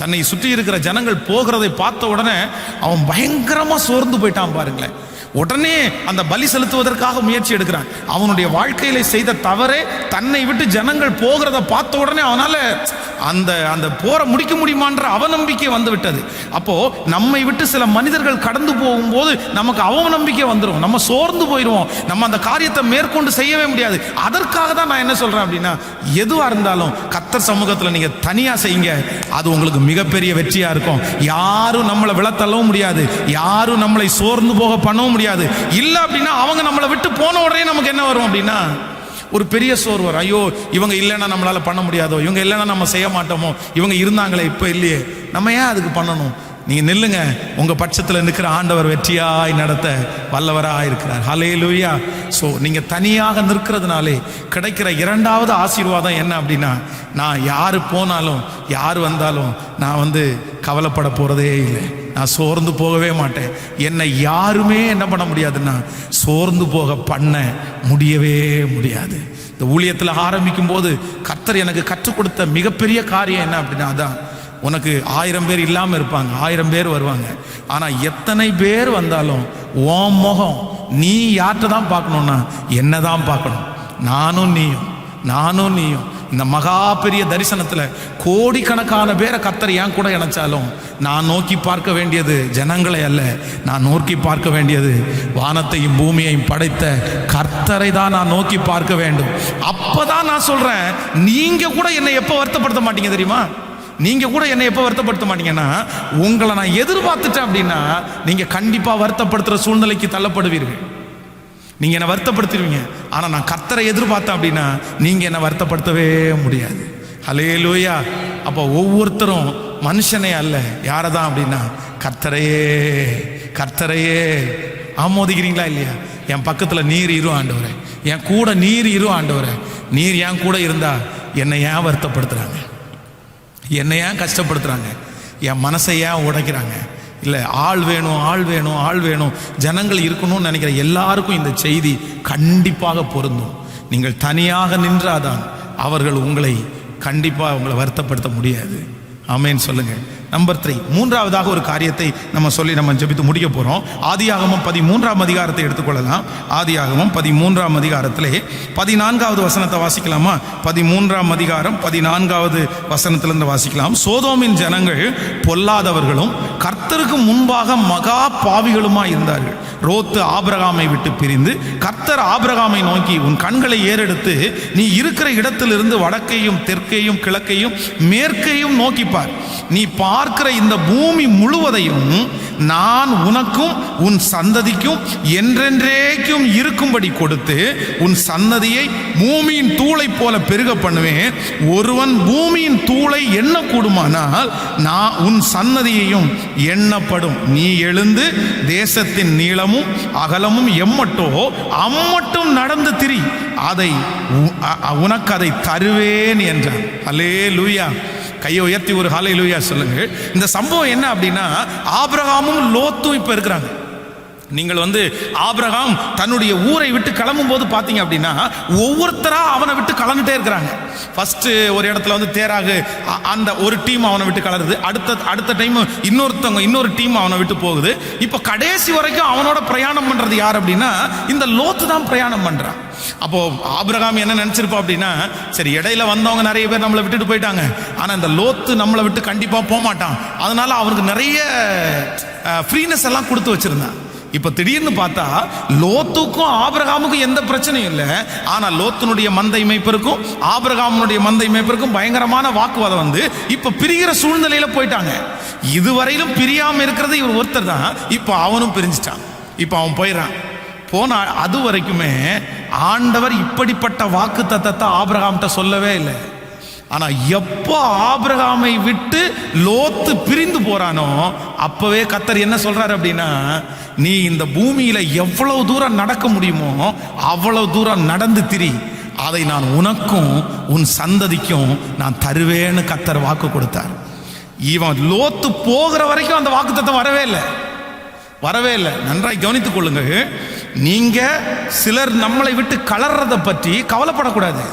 தன்னை சுற்றி இருக்கிற ஜனங்கள் போகிறதை பார்த்த உடனே அவன் பயங்கரமா சோர்ந்து போயிட்டான் பாருங்களேன். உடனே அந்த பலி செலுத்துவதற்காக முயற்சி எடுக்கிறான். அவனுடைய வாழ்க்கையில செய்த தவறே தன்னை விட்டு ஜனங்கள் போகிறத பார்த்த உடனே அவனால அந்த போரை முடிக்க முடியுமான்ற அவநம்பிக்கை வந்து விட்டது. அப்போ நம்மை விட்டு சில மனிதர்கள் கடந்து போகும்போது நமக்கு அவநம்பிக்கை வந்துடும், நம்ம சோர்ந்து போயிடுவோம், நம்ம அந்த காரியத்தை மேற்கொண்டு செய்யவே முடியாது. அதற்காக தான் நான் என்ன சொல்றேன் அப்படின்னா, எதுவா இருந்தாலும் கர்த்தர் சமூகத்தில் நீங்க தனியா செய்யுங்க, அது உங்களுக்கு மிகப்பெரிய வெற்றியா இருக்கும். யாரும் நம்மளை விழத்தள்ளவும் முடியாது, யாரும் நம்மளை சோர்ந்து போக பண்ணவும் முடியாது. இல்ல அப்படின்னா அவங்க நம்மளை விட்டு போன உடனே நமக்கு என்ன வரும் அப்படின்னா ஒரு பெரிய சோர்வு வரும். ஐயோ இவங்க இல்லைன்னா நம்மளால பண்ண முடியாதோ, இவங்க இல்லைன்னா நம்ம செய்ய மாட்டோமோ, இவங்க இருந்தாங்களே இப்ப இல்லையே, நம்ம ஏன் அதுக்கு பண்ணணும்? நீங்க நில்லுங்க, உங்க பட்சத்தில் நிற்கிற ஆண்டவர் வெற்றியாய் நடத்த வல்லவராய் இருக்கிறார். ஹல்லேலூயா. ஸோ நீங்க தனியாக நிற்கிறதுனாலே கிடைக்கிற இரண்டாவது ஆசீர்வாதம் என்ன அப்படின்னா, நான் யாரு போனாலும் யார் வந்தாலும் நான் கவலைப்பட போறதே இல்லை, நான் சோர்ந்து போகவே மாட்டேன். என்னை யாருமே என்ன பண்ண முடியாதுன்னா சோர்ந்து போக பண்ண முடியவே முடியாது. இந்த ஊழியத்தில் ஆரம்பிக்கும் போது கர்த்தர் எனக்கு கற்றுக் கொடுத்த மிகப்பெரிய காரியம் என்ன அப்படின்னா, அதான் உனக்கு 1000 பேர் இல்லாமல் இருப்பாங்க, 1000 பேர் வருவாங்க. ஆனால் எத்தனை பேர் வந்தாலும் உன் முகம் நீ யார்கிட்ட தான் பார்க்கணும்னா என்ன தான் பார்க்கணும். நானும் நீயும் இந்த மகா பெரிய தரிசனத்தில் கோடிக்கணக்கான பேரை கர்த்தர் என் கூட இணைச்சாலும் நான் நோக்கி பார்க்க வேண்டியது ஜனங்களை அல்ல, நான் நோக்கி பார்க்க வேண்டியது வானத்தையும் பூமியையும் படைத்த கர்த்தரை தான் நான் நோக்கி பார்க்க வேண்டும். அப்பதான் நான் சொல்றேன், நீங்க கூட என்னை எப்போ வருத்தப்படுத்த மாட்டீங்க தெரியுமா? நீங்க கூட என்னை எப்போ வருத்தப்படுத்த மாட்டீங்கன்னா, உங்களை நான் எதிர்பார்த்துட்டேன் அப்படின்னா நீங்க கண்டிப்பா வருத்தப்படுத்துற சூழ்நிலைக்கு தள்ளப்படுவீர்கள். நீங்க என்ன வருத்தப்படுத்திடுவீங்க. ஆனா நான் கர்த்தரை எதிர்பார்த்தேன் அப்படின்னா நீங்க என்ன வருத்தப்படுத்தவே முடியாது. ஹல்லேலூயா. அப்போ ஒவ்வொருத்தரும் மனுஷனே அல்ல, யாரதான் அப்படின்னா கர்த்தரையே ஆமோதிக்கிறீங்களா இல்லையா? என் பக்கத்துல நீர் இரு ஆண்டவரே, என் கூட நீர் இரு ஆண்டவரே, நீர் என் கூட இருந்தா என்னை ஏன் வருத்தப்படுத்துறாங்க, என்னை ஏன் கஷ்டப்படுத்துறாங்க, என் மனசை ஏன் உடைக்கிறாங்க? இல்லை, ஆள் வேணும் ஜனங்கள் இருக்கணும்னு நினைக்கிற எல்லாருக்கும் இந்த செய்தி கண்டிப்பாக பொருந்தும். நீங்கள் தனியாக நின்றாதான் அவர்கள் உங்களை வருத்தப்படுத்த முடியாது. ஆமென் சொல்லுங்க. நம்பர் 3, மூன்றாவதாக ஒரு காரியத்தை நம்ம ஜெபித்து முடிக்க போறோம். ஆதியாகமம் 13ஆம் அதிகாரத்தை எடுத்துக்கொள்ளலாம். ஆதியாகமம் 13ஆம் அதிகாரத்திலே 14வது வசனத்தை வாசிக்கலாமா? 13ஆம் அதிகாரம் 14வது வசனத்திலிருந்து வாசிக்கலாம். சோதோமின் ஜனங்கள் பொல்லாதவர்களும் கர்த்தருக்கு முன்பாக மகா பாவிகளுமாய் இருந்தார்கள். ரோத்து ஆபிரகாமை விட்டு பிரிந்து கர்த்தர் ஆபிரகாமை நோக்கி, உன் கண்களை ஏறெடுத்து நீ இருக்கிற இடத்திலிருந்து வடக்கையும் தெற்கையும் கிழக்கையும் மேற்கையும் நோக்கிப்பார். நீ பார்க்கிற இந்த பூமி முழுவதையும் நான் உனக்கும் உன் சந்ததிக்கும் என்றென்றைக்கும் இருக்கும்படி கொடுத்து உன் சந்ததியை பூமியின் தூளை போல பெருக பண்ணுவேன். ஒருவன் பூமியின் தூளை எண்ணக்கூடுமானால் நான் உன் சந்ததியையும் எண்ணப்படும். நீ எழுந்து தேசத்தின் நீளமும் அகலமும் எம்மட்டோ அம்மட்டும் நடந்து திரி, உனக்கு அதை தருவேன் என்றான். அல்லேலூயா. கையை உயர்த்தி ஒரு ஹல்லேலூயா சொல்லுங்க. இந்த சம்பவம் என்ன அப்படின்னா, ஆபிரகாமும் லோத்தும் இப்ப இருக்கிறாங்க. நீங்கள் ஆபிரகாம் தன்னுடைய ஊரை விட்டு கிளம்பும் போது பார்த்தீங்க அப்படின்னா ஒவ்வொருத்தரா அவனை விட்டு கலந்துட்டே இருக்கிறாங்க. ஃபர்ஸ்ட் ஒரு இடத்துல தேராகு அந்த ஒரு டீம் அவனை விட்டு கலருது, அடுத்த டைம் இன்னொரு டீம் அவனை விட்டு போகுது. இப்போ கடைசி வரைக்கும் அவனோட பிரயாணம் பண்றது யார் அப்படின்னா இந்த லோத்து தான் பிரயாணம் பண்றான். அப்போ ஆபிரகாம் என்ன நினைச்சிருப்பா அப்படின்னா, சரி இடையில வந்தவங்க நிறைய பேர் நம்மளை விட்டுட்டு போயிட்டாங்க, ஆனா இந்த லோத்து நம்மளை விட்டு கண்டிப்பா போக மாட்டான், அதனால அவனுக்கு நிறைய ஃப்ரீனஸ் எல்லாம் கொடுத்து வச்சிருந்தான். இப்ப திடீர்னு பார்த்தா லோத்துக்கும் ஆபிரகாமுக்கும் எந்த பிரச்சனையும் இல்லை. ஆனா லோத்தினுடைய மந்தை மேய்ப்பருக்கும் ஆபிரகாமுடைய மந்தை மேய்ப்பருக்கும் பயங்கரமான வாக்குவாதம் வந்து இப்ப பிரிகிற சூழ்நிலையில போயிட்டாங்க. இதுவரையிலும் பிரியாம இருக்கிறது இவர் ஒருத்தர் தான். இப்ப அவனும் பிரிஞ்சிட்டான். இப்ப அவன் போயிடறான். போனா அது வரைக்குமே ஆண்டவர் இப்படிப்பட்ட வாக்கு தத்தத்தை ஆபிரகாம்கிட்ட சொல்லவே இல்லை. ஆனா எப்போ ஆபிரகாமை விட்டு லோத்து பிரிந்து போறானோ அப்பவே கர்த்தர் என்ன சொல்றாரு அப்படின்னா, நீ இந்த பூமியில எவ்வளவு தூரம் நடக்க முடியுமோ அவ்வளவு தூரம் நடந்து திரி, அதை நான் உனக்கும் உன் சந்ததிக்கும் நான் தருவேன்னு கர்த்தர் வாக்கு கொடுத்தார். இவன் லோத்து போகிற வரைக்கும் அந்த வாக்குத்தத்தம் வரவே இல்லை. நன்றாய் கவனித்துக் கொள்ளுங்க. நீங்க சிலர் நம்மளை விட்டு கலர்றதை பற்றி கவலைப்படக்கூடாது.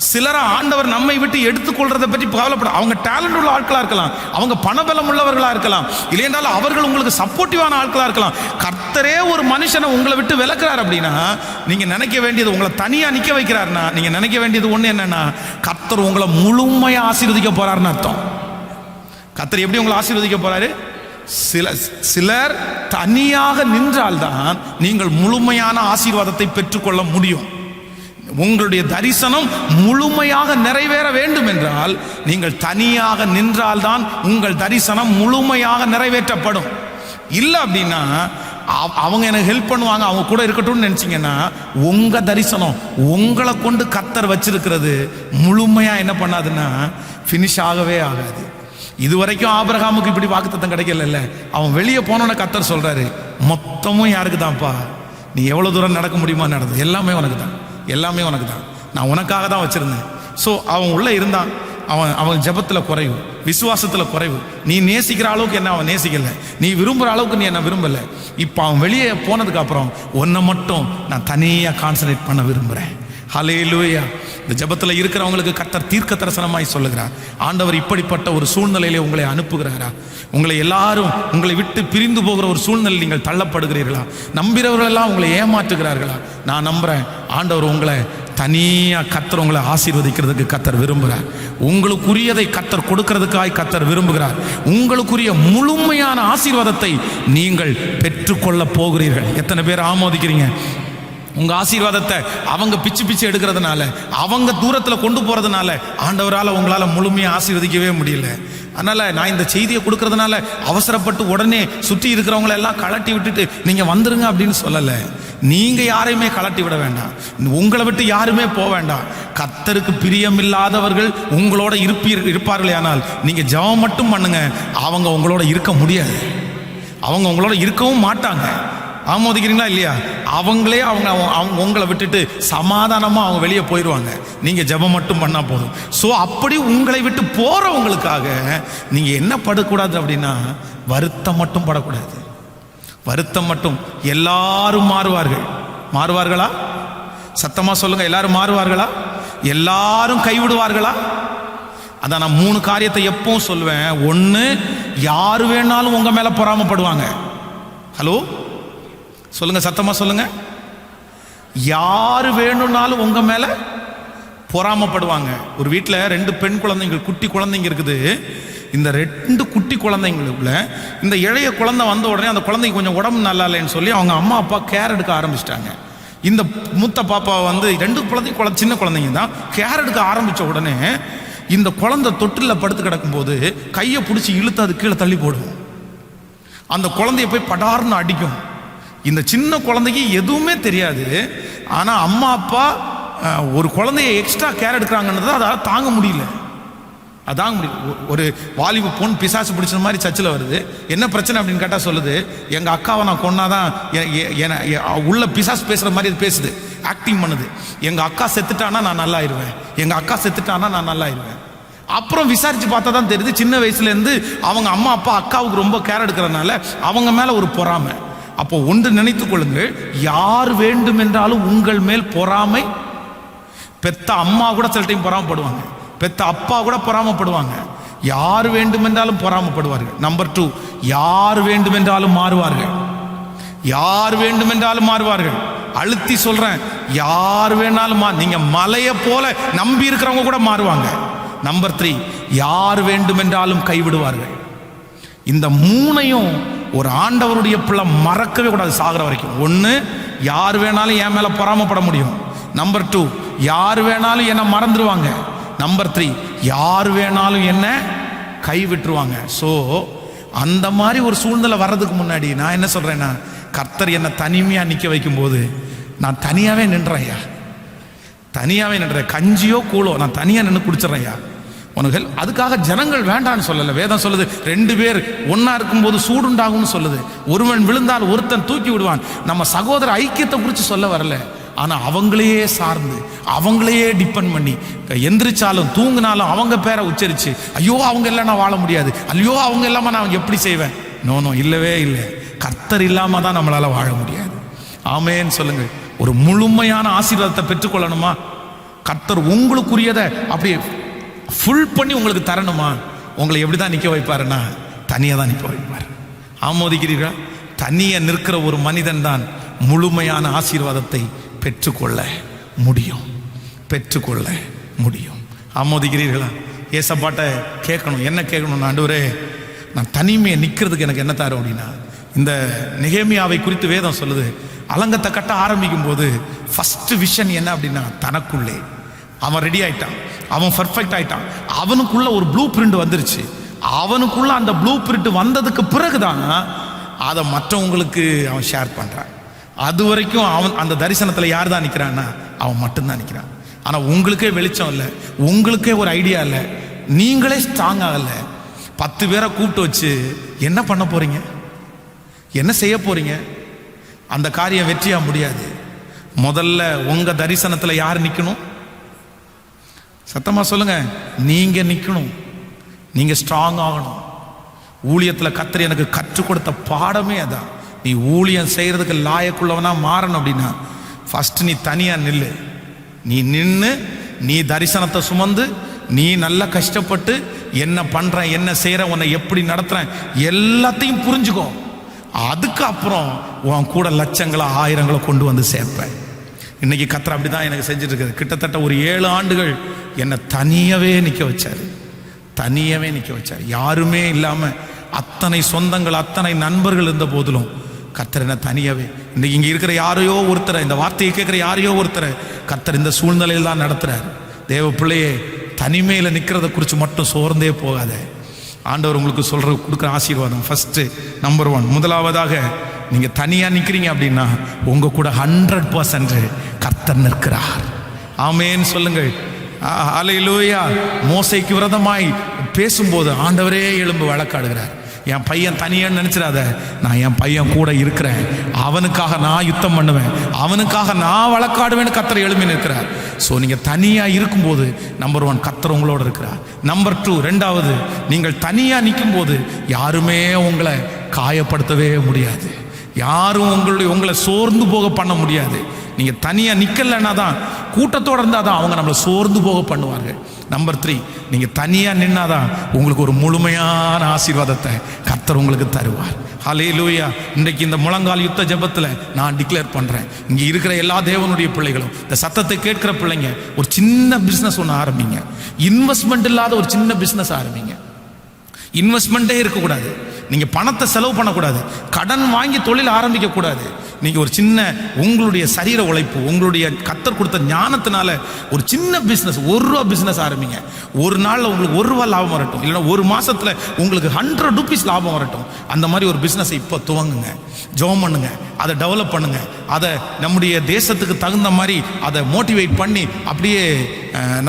சிலரை ஆண்டவர் நம்மை விட்டு எடுத்துக்கொள்றதை பற்றி கவலைப்பட. அவங்க டேலண்ட் உள்ள ஆட்களா இருக்கலாம், அவங்க பணபலம் உள்ளவர்களா இருக்கலாம், இல்லையென்றால் அவர்கள் உங்களுக்கு சப்போர்ட்டிவான ஆட்களா இருக்கலாம். கர்த்தரே ஒரு மனுஷனை உங்களை விட்டு விலக்குறார் அப்படின்னா நீங்க நினைக்க வேண்டியது, உங்களை தனியா நிக்க வைக்கிறாருன்னா நீங்க நினைக்க வேண்டியது ஒண்ணு என்னன்னா, கர்த்தர் உங்களை முழுமையா ஆசீர்வதிக்க போறாருன்னு அர்த்தம். கர்த்தர் எப்படி உங்களை ஆசீர்வதிக்க போறாரு? சிலர் தனியாக நின்றால்தான் நீங்கள் முழுமையான ஆசீர்வாதத்தை பெற்றுக்கொள்ள முடியும். உங்களுடைய தரிசனம் முழுமையாக நிறைவேற வேண்டும் என்றால் நீங்கள் தனியாக நின்றால்தான் உங்கள் தரிசனம் முழுமையாக நிறைவேற்றப்படும். இல்லை அப்படின்னா அவங்க எனக்கு ஹெல்ப் பண்ணுவாங்க, அவங்க கூட இருக்கட்டும்னு நினைச்சீங்கன்னா உங்க தரிசனம் உங்களை கொண்டு கர்த்தர் வச்சிருக்கிறது முழுமையா என்ன பண்ணாதுன்னா ஃபினிஷ் ஆகவே ஆகாது. இதுவரைக்கும் ஆபிரகாமுக்கு இப்படி வாக்குத்தத்தம் கிடைக்கல. அவன் வெளியே போனோன்னு கர்த்தர் சொல்றாரு, மொத்தமும் யாருக்கு தான்ப்பா, நீ எவ்வளவு தூரம் நடக்க முடியுமா நடந்தது, எல்லாமே உனக்கு தான், எல்லாமே உனக்கு தான், நான் உனக்காக தான் வச்சிருந்தேன். ஸோ அவன் உள்ள இருந்தான். அவன் ஜெபத்தில் குறைவு, விசுவாசத்தில் குறைவு. நீ நேசிக்கிற அளவுக்கு என்ன அவன் நேசிக்கல, நீ விரும்புகிற அளவுக்கு நீ என்ன விரும்பலை. இப்போ அவன் வெளியே போனதுக்கு அப்புறம் உன்னை மட்டும் நான் தனியாக கான்சன்ட்ரேட் பண்ண விரும்புகிறேன். ஹல்லேலூயா. இந்த ஜெபத்தில் இருக்கிறவங்களுக்கு கர்த்தர் தீர்க்க தரிசனமாய் சொல்லுகிறார், ஆண்டவர் இப்படிப்பட்ட ஒரு சூழ்நிலையிலே உங்களை அனுப்புகிறாரா? உங்களை எல்லாரும் உங்களை விட்டு பிரிந்து போகிற ஒரு சூழ்நிலை நீங்கள் தள்ளப்படுகிறீர்களா? நம்புகிறவர்கள் எல்லாம் உங்களை ஏமாற்றுகிறார்களா? நான் நம்புறேன் ஆண்டவர் உங்களை தனியாக கர்த்தர் உங்களை ஆசீர்வதிக்கிறதுக்கு கர்த்தர் விரும்புகிறார். உங்களுக்குரியதை கர்த்தர் கொடுக்கிறதுக்காய் கர்த்தர் விரும்புகிறார். உங்களுக்குரிய முழுமையான ஆசீர்வாதத்தை நீங்கள் பெற்றுக்கொள்ள போகிறீர்கள். எத்தனை பேர் ஆமோதிக்கிறீங்க? உங்க ஆசீர்வாதத்தை அவங்க பிச்சு பிச்சு எடுக்கிறதுனால, அவங்க தூரத்தில் கொண்டு போறதுனால ஆண்டவரால் உங்களால முழுமையாக ஆசீர்வதிக்கவே முடியல. அதனால நான் இந்த செய்தியை கொடுக்கறதுனால அவசரப்பட்டு உடனே சுற்றி இருக்கிறவங்களை எல்லாம் கலட்டி விட்டுட்டு நீங்க வந்துருங்க அப்படின்னு சொல்லலை. நீங்க யாரையுமே கலட்டி விட வேண்டாம், உங்களை விட்டு யாருமே போக வேண்டாம். கர்த்தருக்கு பிரியமில்லாதவர்கள் உங்களோட இருப்பார்களே, ஆனால் நீங்க ஜெபம் மட்டும் பண்ணுங்க, அவங்க உங்களோட இருக்க முடியாது, அவங்க உங்களோட இருக்கவும் மாட்டாங்க. ஆமோதிக்கிறீங்களா இல்லையா? அவங்களே அவங்க உங்களை விட்டுட்டு சமாதானமா அவங்க வெளியே போயிடுவாங்க. நீங்க ஜெபம் மட்டும் பண்ணா போதும். ஸோ அப்படி உங்களை விட்டு போறவங்களுக்காக நீங்க என்ன படக்கூடாது அப்படின்னா, வருத்தம் மட்டும் படக்கூடாது. வருத்தம் மட்டும். எல்லாரும் மாறுவார்களா? சத்தமா சொல்லுங்க, எல்லாரும் மாறுவார்களா? எல்லாரும் கைவிடுவார்களா? அதான் நான் 3 காரியத்தை எப்பவும் சொல்லுவேன். ஒன்று, யாரு வேணாலும் உங்க மேல பொறாமப்படுவாங்க. ஹலோ சொல்லுங்க, சத்தமா சொல்லுங்க. யாரு வேணும்னாலும் உங்க மேல பொறாமப்படுவாங்க. ஒரு வீட்டில் 2 பெண் குழந்தைங்க, குட்டி குழந்தைங்க இருக்குது. இந்த 2 குட்டி குழந்தைங்களுக்குள்ள இந்த இளைய குழந்தை வந்த உடனே அந்த குழந்தைக்கு கொஞ்சம் உடம்பு நல்லா இல்லைன்னு சொல்லி அவங்க அம்மா அப்பா கேர் எடுக்க ஆரம்பிச்சிட்டாங்க. இந்த மூத்த பாப்பா வந்து 2 குழந்தை சின்ன குழந்தைங்க தான், கேர் எடுக்க ஆரம்பிச்ச உடனே இந்த குழந்தை தொட்டில் படுத்து கிடக்கும் போது கையை பிடிச்சி இழுத்து அது கீழே தள்ளி போடும். அந்த குழந்தைய போய் படார்னு அடிக்கும். இந்த சின்ன குழந்தைக்கு எதுவுமே தெரியாது. ஆனா அம்மா அப்பா ஒரு குழந்தைய எக்ஸ்ட்ரா கேர் எடுக்கிறாங்கன்றது அதால தாங்க முடியல. ஒரு வாலிபு பொண்ணு பிசாசு பிடிச்ச மாதிரி சர்ச்சில் வருது. என்ன பிரச்சனை அப்படின்னு கேட்டால் சொல்லுது, எங்கள் அக்காவை நான் கொன்னாதான் உள்ள பிசாசு பேசுகிற மாதிரி அது பேசுது, ஆக்டிங் பண்ணுது. எங்கள் அக்கா செத்துட்டானா நான் நல்லா ஆயிடுவேன், எங்கள் அக்கா செத்துட்டானா நான் நல்லா ஆயிடுவேன். அப்புறம் விசாரித்து பார்த்தா தான் தெரியுது, சின்ன வயசுலேருந்து அவங்க அம்மா அப்பா அக்காவுக்கு ரொம்ப கேர் எடுக்கிறதுனால அவங்க மேலே ஒரு பொறாமை. அப்போ ஒன்று நினைத்துக் கொள்ளுங்கள், யார் வேண்டும் என்றாலும் உங்கள் மேல் பொறாமை. பெத்த அம்மா கூட சில டைம் பொறாமப்படுவாங்க, பெத்த அப்பா கூட பொறாமப்படுவாங்க. யார் வேண்டும் என்றாலும் பொறாமப்படுவார்கள். நம்பர் 2, யார் வேண்டும் என்றாலும் மாறுவார்கள். யார் வேண்டும் என்றாலும் மாறுவார்கள். அழுத்தி சொல்றேன், யார் வேணாலும் நீங்க மலையை போல நம்பி இருக்கிறவங்க கூட மாறுவாங்க. நம்பர் 3, யார் வேண்டும் என்றாலும் கைவிடுவார்கள். இந்த 3ஐயும் ஒரு ஆண்டவருடைய பிள்ளை மறக்கவே கூடாது சாகிற வரைக்கும். ஒன்று, யார் வேணாலும் என் மேலே பொறாமப்பட முடியும். நம்பர் 2, யார் வேணாலும் என்னை மறந்துடுவாங்க. நம்பர் 3, யார் வேணாலும் என்ன கை விட்டுருவாங்க. ஸோ அந்த மாதிரி ஒரு சூழ்நிலை வர்றதுக்கு முன்னாடி நான் என்ன சொல்கிறேன்னா, கர்த்தர் என்னை தனிமையாக நிற்க வைக்கும்போது நான் தனியாகவே நின்றேன்யா, தனியாகவே நின்றேன். கஞ்சியோ கூழோ நான் தனியாக நின்று குடிச்சிட்றேன்யா உனக்கு. அதுக்காக ஜனங்கள் வேண்டான்னு சொல்லலை. வேதம் சொல்லுது 2 பேர் ஒன்றா இருக்கும்போது சூடுண்டாகும்னு சொல்லுது. ஒருவன் விழுந்தால் ஒருத்தன் தூக்கி விடுவான். நம்ம சகோதர ஐக்கியத்தை குறித்து சொல்ல வரல, ஆனால் அவங்களையே சார்ந்து அவங்களையே டிபெண்ட் பண்ணி எந்திரிச்சாலும் தூங்கினாலும் அவங்க பேரை உச்சரித்து, ஐயோ அவங்க எல்லாம் நான் வாழ முடியாது, ஐயோ அவங்க இல்லாமல் நான் எப்படி செய்வேன்? நோ, இல்லவே இல்லை. கர்த்தர் இல்லாமல் தான் நம்மளால் வாழ முடியாது. ஆமேன்னு சொல்லுங்கள். ஒரு முழுமையான ஆசீர்வாதத்தை பெற்றுக்கொள்ளணுமா? கர்த்தர் உங்களுக்குரியதை அப்படியே ஃபுல் பண்ணி உங்களுக்கு தரணுமா? உங்களை எப்படி தான் நிற்க வைப்பாருன்னா, தனியாக தான் நிற்க வைப்பார். ஆமோதிக்கிறீர்களா? தனியாக நிற்கிற ஒரு மனிதன் தான் முழுமையான ஆசீர்வாதத்தை பெற்றுக்கொள்ள முடியும், பெற்றுக்கொள்ள முடியும். ஆமோதிக்கிறீர்களா? ஏசப்பாட்ட கேட்கணும். என்ன கேட்கணும்? ஆண்டவரே, நான் தனிமையை நிற்கிறதுக்கு எனக்கு என்ன தரும் அப்படின்னா, இந்த நெகேமியாவை குறித்து வேதம் சொல்லுது, அலங்கத்தை கட்ட ஆரம்பிக்கும் போது ஃபர்ஸ்ட் விஷன் என்ன அப்படின்னா, தனக்குள்ளே அவன் ரெடி ஆயிட்டான், அவன் பர்ஃபெக்ட் ஆயிட்டான், அவனுக்குள்ள ஒரு ப்ளூ பிரிண்ட் வந்துருச்சு. அவனுக்குள்ள அந்த ப்ளூ பிரிண்ட் வந்ததுக்கு பிறகுதான் அதை மற்றவங்களுக்கு அவன் ஷேர் பண்றான். அது வரைக்கும் அவன் அந்த தரிசனத்தில் யார் தான் நிற்கிறான்னா, அவன் மட்டும்தான் நிற்கிறான். ஆனால் உங்களுக்கே வெளிச்சம் இல்லை, உங்களுக்கே ஒரு ஐடியா இல்லை, நீங்களே ஸ்ட்ராங் ஆகலை. 10 பேரை கூப்பிட்டு வச்சு என்ன பண்ண போறீங்க? என்ன செய்ய போறீங்க? அந்த காரியம் வெற்றியா முடியாது. முதல்ல உங்க தரிசனத்தில் யார் நிற்கணும்? சத்தமா சொல்லுங்க. நீங்க நிற்கணும், நீங்க ஸ்ட்ராங் ஆகணும். ஊழியத்தில் கர்த்தர் எனக்கு கற்றுக் கொடுத்த பாடமே அதான். நீ ஊழியம் செய்யறதுக்கு லாயக்குள்ளவனா மாறணும் அப்படின்னா ஃபர்ஸ்ட் நீ தனியா நில்லு. நீ நின்று நீ தரிசனத்தை சுமந்து நீ நல்லா கஷ்டப்பட்டு என்ன பண்ற, என்ன செய்யற, உன்னை எப்படி நடத்துறேன் எல்லாத்தையும் புரிஞ்சுக்கோ. அதுக்கப்புறம் உன் கூட லட்சங்களை ஆயிரங்களை கொண்டு வந்து சேர்ப்பேன். இன்னைக்கு கர்த்தர் அப்படிதான் எனக்கு செஞ்சுட்டு இருக்காரு. கிட்டத்தட்ட ஒரு 7 ஆண்டுகள் என்னை தனியாவே நிற்க வச்சாரு, தனியாவே நிற்க வச்சாரு. யாருமே இல்லாம அத்தனை சொந்தங்கள் அத்தனை நண்பர்கள் இருந்த போதிலும் கர்த்தர் என்ன தனியாவே, இன்னைக்கு இங்கே இருக்கிற யாரையோ ஒருத்தரை, இந்த வார்த்தையை கேட்குற யாரையோ ஒருத்தரை கர்த்தர் இந்த சூழ்நிலையில் தான் நடத்துறாரு. தேவ பிள்ளையே, தனிமையில் நிற்கிறத குறித்து மட்டும் சோர்ந்தே போகாத. ஆண்டவர் உங்களுக்கு கொடுக்குற ஆசீர்வாதம் ஃபர்ஸ்ட் நம்பர் 1, முதலாவதாக நீங்கள் தனியாக நிற்கிறீங்க அப்படின்னா உங்கள் கூட 100% கர்த்தர் நிற்கிறார். ஆமேன்னு சொல்லுங்கள். அல்லேலூயா. மோசேக்கு விரோதமாய் பேசும்போது ஆண்டவரே எழும்பு வழக்காடுகிறார். என் பையன் தனியான்னு நினைச்சிடாத, நான் என் பையன் கூட இருக்கிறேன், அவனுக்காக நான் யுத்தம் பண்ணுவேன், அவனுக்காக நான் வழக்காடுவேன்னு கர்த்தர் எழும்பி நிற்கிறார். ஸோ நீங்கள் தனியாக இருக்கும்போது நம்பர் 1 கர்த்தர் உங்களோட இருக்கிறார். நம்பர் 2, ரெண்டாவது, நீங்கள் தனியாக நிற்கும் போது யாருமே உங்களை காயப்படுத்தவே முடியாது, யாரும் உங்களை சோர்ந்து போக பண்ண முடியாது. நீங்கள் தனியாக நிற்கலைன்னா தான், கூட்டத்தோடு இருந்தால் தான் அவங்க நம்மளை சோர்ந்து போக பண்ணுவார்கள். நம்பர் 3, நீங்கள் தனியாக நின்னாதான் உங்களுக்கு ஒரு முழுமையான ஆசீர்வாதத்தை கர்த்தர் உங்களுக்கு தருவார். ஹல்லேலூயா. இன்றைக்கு இந்த முழங்கால் யுத்த ஜெபத்தில் நான் டிக்ளேர் பண்ணுறேன், இங்கே இருக்கிற எல்லா தேவனுடைய பிள்ளைகளும், இந்த சத்தத்தை கேட்கிற பிள்ளைங்க, ஒரு சின்ன பிஸ்னஸ் ஒன்று ஆரம்பிங்க. இன்வெஸ்ட்மெண்ட் இல்லாத ஒரு சின்ன பிஸ்னஸ் ஆரம்பிங்க. இன்வெஸ்ட்மெண்ட்டே இருக்கக்கூடாது, நீங்கள் பணத்தை செலவு பண்ணக்கூடாது, கடன் வாங்கி தொழில் ஆரம்பிக்கக்கூடாது. நீங்கள் ஒரு சின்ன உங்களுடைய சரீர உழைப்பு, உங்களுடைய கர்த்தர் கொடுத்த ஞானத்தினால ஒரு சின்ன பிஸ்னஸ், ₹1 பிஸ்னஸ் ஆரம்பிங்க. ஒரு நாளில் உங்களுக்கு ₹1 லாபம் வரட்டும், இல்லைன்னா ஒரு மாதத்தில் உங்களுக்கு ₹100 லாபம் வரட்டும். அந்த மாதிரி ஒரு பிஸ்னஸை இப்போ துவங்குங்க, ஜெபம் பண்ணுங்க, அதை டெவலப் பண்ணுங்க, அதை நம்முடைய தேசத்துக்கு தகுந்த மாதிரி அதை மோட்டிவேட் பண்ணி அப்படியே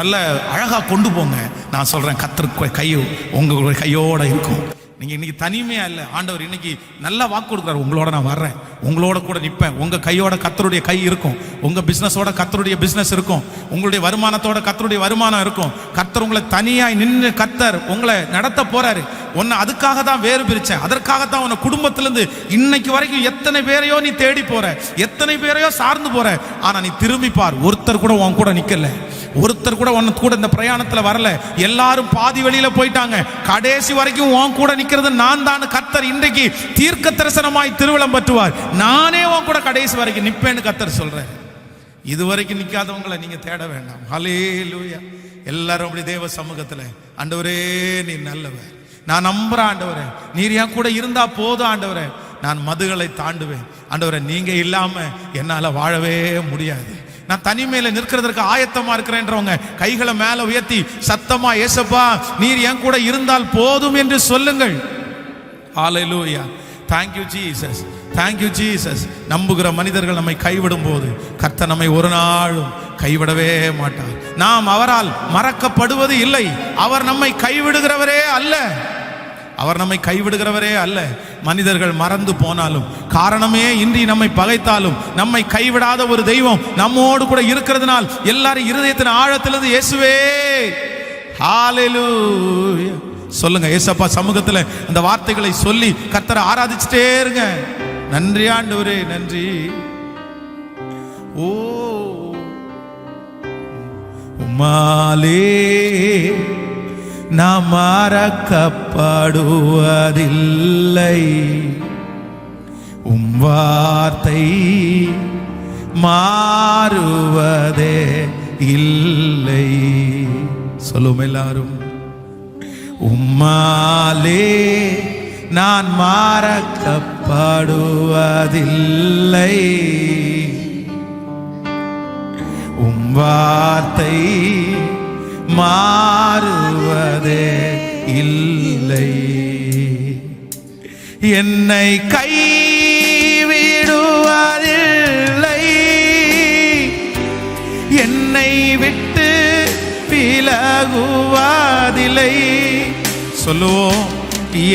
நல்ல அழகாக கொண்டு போங்க. நான் சொல்கிறேன், கர்த்தர் கையோ உங்களுடைய கையோடு இருக்கும். நீங்கள் இன்னைக்கு தனிமையாக இல்லை, ஆண்டவர் இன்னைக்கு நல்லா வாக்கு கொடுக்குறாரு, உங்களோட நான் வர்றேன், உங்களோட கூட நிற்பேன். உங்கள் கையோட கர்த்தருடைய கை இருக்கும், உங்கள் பிஸ்னஸோட கர்த்தருடைய பிஸ்னஸ் இருக்கும், உங்களுடைய வருமானத்தோட கர்த்தருடைய வருமானம் இருக்கும். கர்த்தர் உங்களை தனியாய் நின்று கர்த்தர் உங்களை நடத்த போறாரு. உன்னை அதுக்காக தான் வேறு பிரிச்சேன், அதற்காகத்தான் உன்னை குடும்பத்திலிருந்து இன்னைக்கு வரைக்கும் எத்தனை பேரையோ நீ தேடி போற, எத்தனை பேரையோ சார்ந்து போற. ஆனா நீ திரும்பி பார், ஒருத்தர் கூட உன் கூட நிக்கல, ஒருத்தர் கூட உன்னை கூட இந்த பிரயாணத்துல வரல. எல்லாரும் பாதி வெளியில போயிட்டாங்க, கடைசி வரைக்கும் உன் கூட நிக்கிறது நான் தான். கர்த்தர் இன்றைக்கு தீர்க்க தரிசனமாய் திருவிழம் பற்றுவார். நானே உன் கூட கடைசி வரைக்கும் நிப்பேன்னு கர்த்தர் சொல்றேன். இதுவரைக்கும் நிக்காதவங்களை நீங்க தேட வேண்டாம். ஹல்லேலூயா. எல்லாரும் அப்படி தேவ சமூகத்துல, ஆண்டவரே நீ நல்லவர், நான் நம்புறேன் ஆண்டவரே, நீர் என் கூட இருந்தா போதும் ஆண்டவரே, நான் மதுகளை தாண்டுவேன் ஆண்டவரே. நீங்க இல்லாம என்னால வாழவே முடியாது. நான் தனிமையில நிற்கிறதற்கு ஆயத்தமா இருக்கிறேன்றவங்க கைகளை மேல உயர்த்தி சத்தமா, ஏசப்பா நீர் என் கூட இருந்தால் போதும் என்று சொல்லுங்கள். ஹல்லேலூயா. Thank you Jesus. Thank you Jesus. நம்புகிற மனிதர்கள் நம்மை கைவிடும் போது கர்த்தர் நம்மை ஒரு நாளும் கைவிடவே மாட்டார். நாம் அவரால் மறக்கப்படுவது இல்லை. அவர் நம்மை கைவிடுகிறவரே அல்ல. அவர் நம்மை கைவிடுகிறவரே அல்ல. மனிதர்கள் மறந்து போனாலும், காரணமே இன்றி நம்மை பகைத்தாலும், நம்மை கைவிடாத ஒரு தெய்வம் நம்மோடு கூட இருக்கிறதுனால் எல்லாரும் இருதயத்தின் ஆழத்திலிருந்து இயேசுவே ஹல்லேலூயா சொல்லுங்க. ஏசப்பா சமூகத்தில் அந்த வார்த்தைகளை சொல்லி கர்த்தரை ஆராதிச்சுட்டே இருங்க. நன்றி ஆண்டவரே, நன்றி. ஓ உம்மாலே நாம் மறக்கப்படுவதில்லை, உம் வார்த்தை மாறுவதே இல்லை. சொல்லுவோம் எல்லாரும். உம்மாலே நான் மறக்கப்படுவதில்லை, உம் வார்த்தை மாறுவதே இல்லை. என்னை கைவிடுவதில்லை, என்னை விட்டு விலகுவதில்லை. சொல்லுவோம்.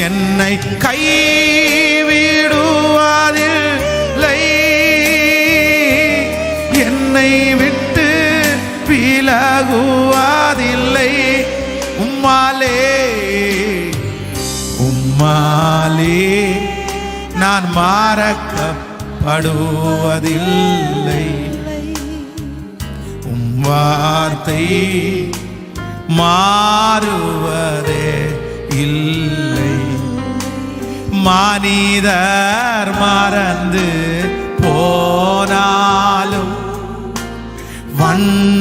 என்னை கைவிடுவதில்லை, என்னை விட்டு விலகுவதில்லை. உம்மாலே உம்மாலே நான் மறக்கப்படுவதில்லை, உம் வார்த்தை மாறுவதே இல்லை. மனிதர் மறந்து போனாலும், வன்பகையாய்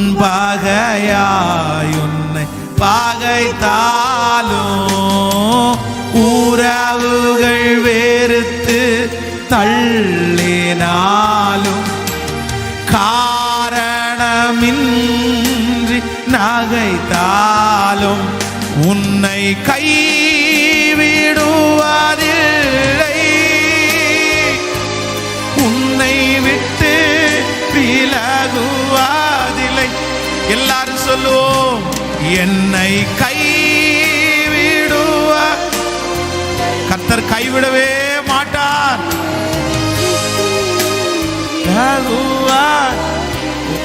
உன்னை பகைத்தாலும், உறவுகள் வெறுத்து தள்ளினாலும், காரணமின்றி நகைத்தாலும், உன்னை கைவிடுவதில்லை, உன்னை விட்டு விலகுவதில்லை. எல்லாரும் சொல்லுவோம். என்னை கைவிடுவ கர்த்தர் கைவிடவே மாட்டார்.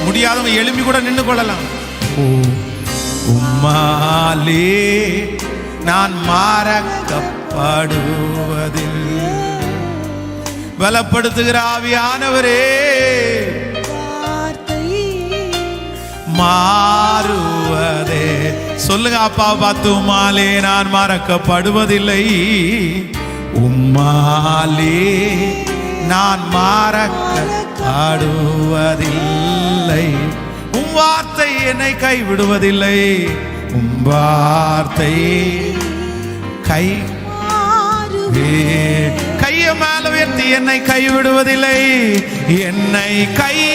முடியாதவங்க எழும்பி கூட நின்று கொள்ளலாம். உம்மாலே நான் மறக்கப்படுவதில் பலப்படுத்துகிற ஆவியானவரே, மாறுவதே. சொல்லுங்க அப்பா பார்த்து. உம்மாலே நான் மறக்கப்படுவதில்லை, உம்மாலே நான் மறக்கப்படுவதில்லை, உம் வார்த்தை என்னை கைவிடுவதில்லை, உம் வார்த்தை கையை மேல உயர்த்தி என்னை கைவிடுவதில்லை, என்னை கைவிடுவார்.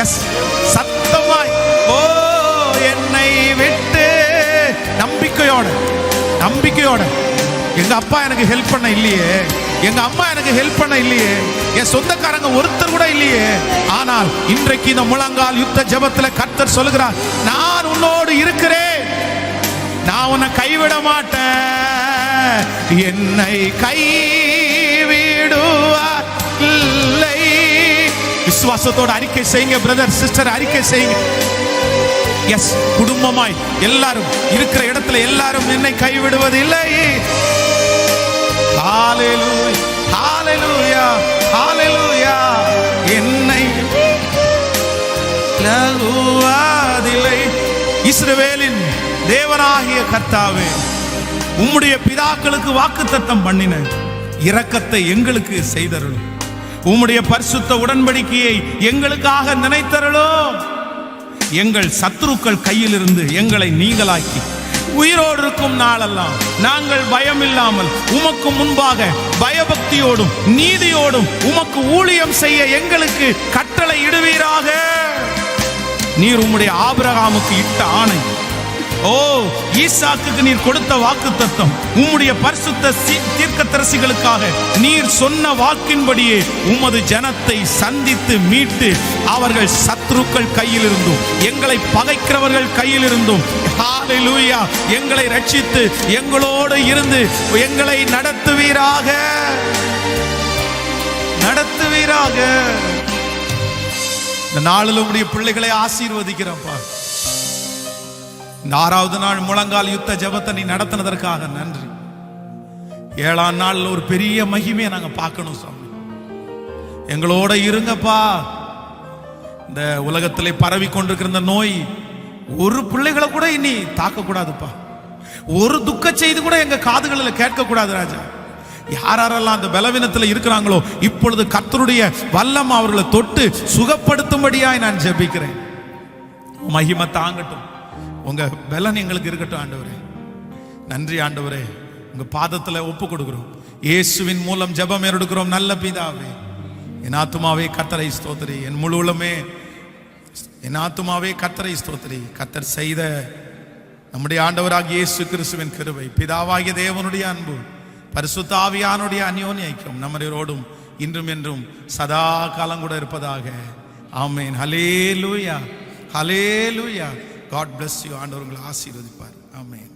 எஸ் சத்தமாய். ஓ என்னை விட்டு நம்பிக்கையோட எங்க அப்பா எனக்கு ஹெல்ப் பண்ண இல்லையே, எங்க அம்மா எனக்கு ஹெல்ப் பண்ண இல்லையே, என் சொந்தக்காரங்க ஒருத்தர் கூட இல்லையே, ஆனால் இன்றைக்கு இந்த முழங்கால் யுத்த ஜெபத்தில் கர்த்தர் சொல்லுகிறார், நான் உன்னோடு இருக்கிறேன், நான் உன்னை கைவிட மாட்டேன், என்னை கைவிடுவார் இல்லை. விசுவாசத்தோடு அறிக்கை செய்யுங்க பிரதர் சிஸ்டர், அறிக்கை செய்யுங்க. எஸ் குடும்பமாய் எல்லாரும் இருக்கிற இடத்துல எல்லாரும் என்னை கைவிடுவதில்லை. ஹல்லேலூயா ஹல்லேலூயா ஹல்லேலூயா. என்னை விலகுவதில்லை. இஸ்ரவேலின் தேவனாகிய கர்த்தாவே, உம்முடைய பிதாக்களுக்கு வாக்குத்தத்தம் பண்ணின இரக்கத்தை எங்களுக்கு செய்தருளும், உம்முடைய பரிசுத்த உடன்படிக்கையை எங்களுக்காக நினைத்தருளும். எங்கள் சத்துருக்கள் கையிலிருந்து எங்களை நீங்களாக்கி உயிரோடு இருக்கும் நாளெல்லாம் நாங்கள் பயம் இல்லாமல் உமக்கு முன்பாக பயபக்தியோடும் நீதியோடும் உமக்கு ஊழியம் செய்ய எங்களுக்கு கட்டளை இடுவீராக. நீர் உம்முடைய ஆபிரகாமுக்கு இட்ட ஆணை, ஓ ஈசாக்குக்கு நீர் கொடுத்த வாக்குத்தத்தம், உம்முடைய பரிசுத்த தீர்க்கதரிசிகளுக்காக நீர் சொன்ன வாக்கின்படியே உமது ஜனத்தை சந்தித்து மீட்டு அவர்கள் சத்துருக்கள் கையில் இருந்தும் எங்களை பகைக்கிறவர்கள் கையில் இருந்தும் ஹல்லேலூயா எங்களை ரட்சித்து எங்களோடு இருந்து எங்களை நடத்துவீராக. இந்த நாளில் உம்முடைய பிள்ளைகளை ஆசீர்வதிக்கிறப்பா. இந்த 6வது நாள் முழங்கால் யுத்த ஜெபத்தை நீ நடத்தினதற்காக நன்றி. 7ஆம் நாள் ஒரு பெரிய மகிமையை நாங்க பார்க்கணும் சாமி. எங்களோட இருங்கப்பா. இந்த உலகத்திலே பரவி கொண்டிருக்கிற இந்த நோய் ஒரு பிள்ளைகளை கூட இனி தாக்க கூடாதுப்பா. ஒரு துக்க செய்தி கூட எங்க காதுகளில் கேட்க கூடாது ராஜா. யாரெல்லாம் அந்த பலவீனத்தில் இருக்கிறாங்களோ இப்பொழுது கர்த்தருடைய வல்லம் அவர்களை தொட்டு சுகப்படுத்தும்படியாய் நான் ஜெபிக்கிறேன். மகிமை தாங்கட்டும், உங்க பலன் எங்களுக்கு இருக்கட்டும் ஆண்டவரே. நன்றி ஆண்டவரே, உங்க பாதத்துல ஒப்பு கொடுக்கிறோம். இயேசுவின் மூலம் ஜெபம் எடுக்கிறோம் நல்ல பிதாவே. என் ஆத்துமாவே கர்த்தரை ஸ்தோத்திரி, என் முழு உள்ளமே என் ஆத்துமாவே கர்த்தரை ஸ்தோத்திரி. கர்த்தர் செய்த நம்முடைய ஆண்டவராகிய இயேசு கிறிஸ்துவின் கிருபை, பிதாவாகிய தேவனுடைய அன்பு, பரிசுத்த ஆவியானுடைய அந்யோன்ய ஐக்கியம் நம்மரோடும் இன்றும் என்றும் சதா காலம் கூட இருப்பதாக. ஆமென். ஹல்லேலூயா, ஹல்லேலூயா. God bless you. ஆண்டவர் உங்களை ஆசீர்வதிப்பார். ஆமென்.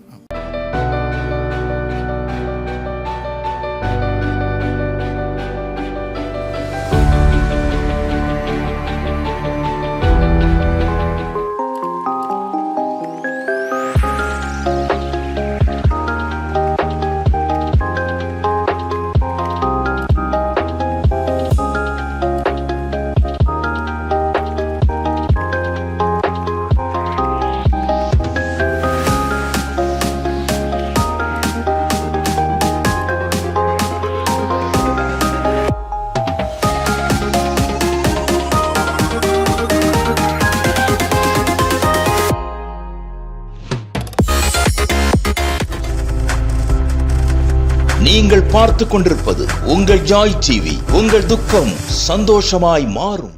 நீங்கள் பார்த்துக் கொண்டிருப்பது உங்கள் ஜாய் டிவி. உங்கள் துக்கம் சந்தோஷமாய் மாறும்.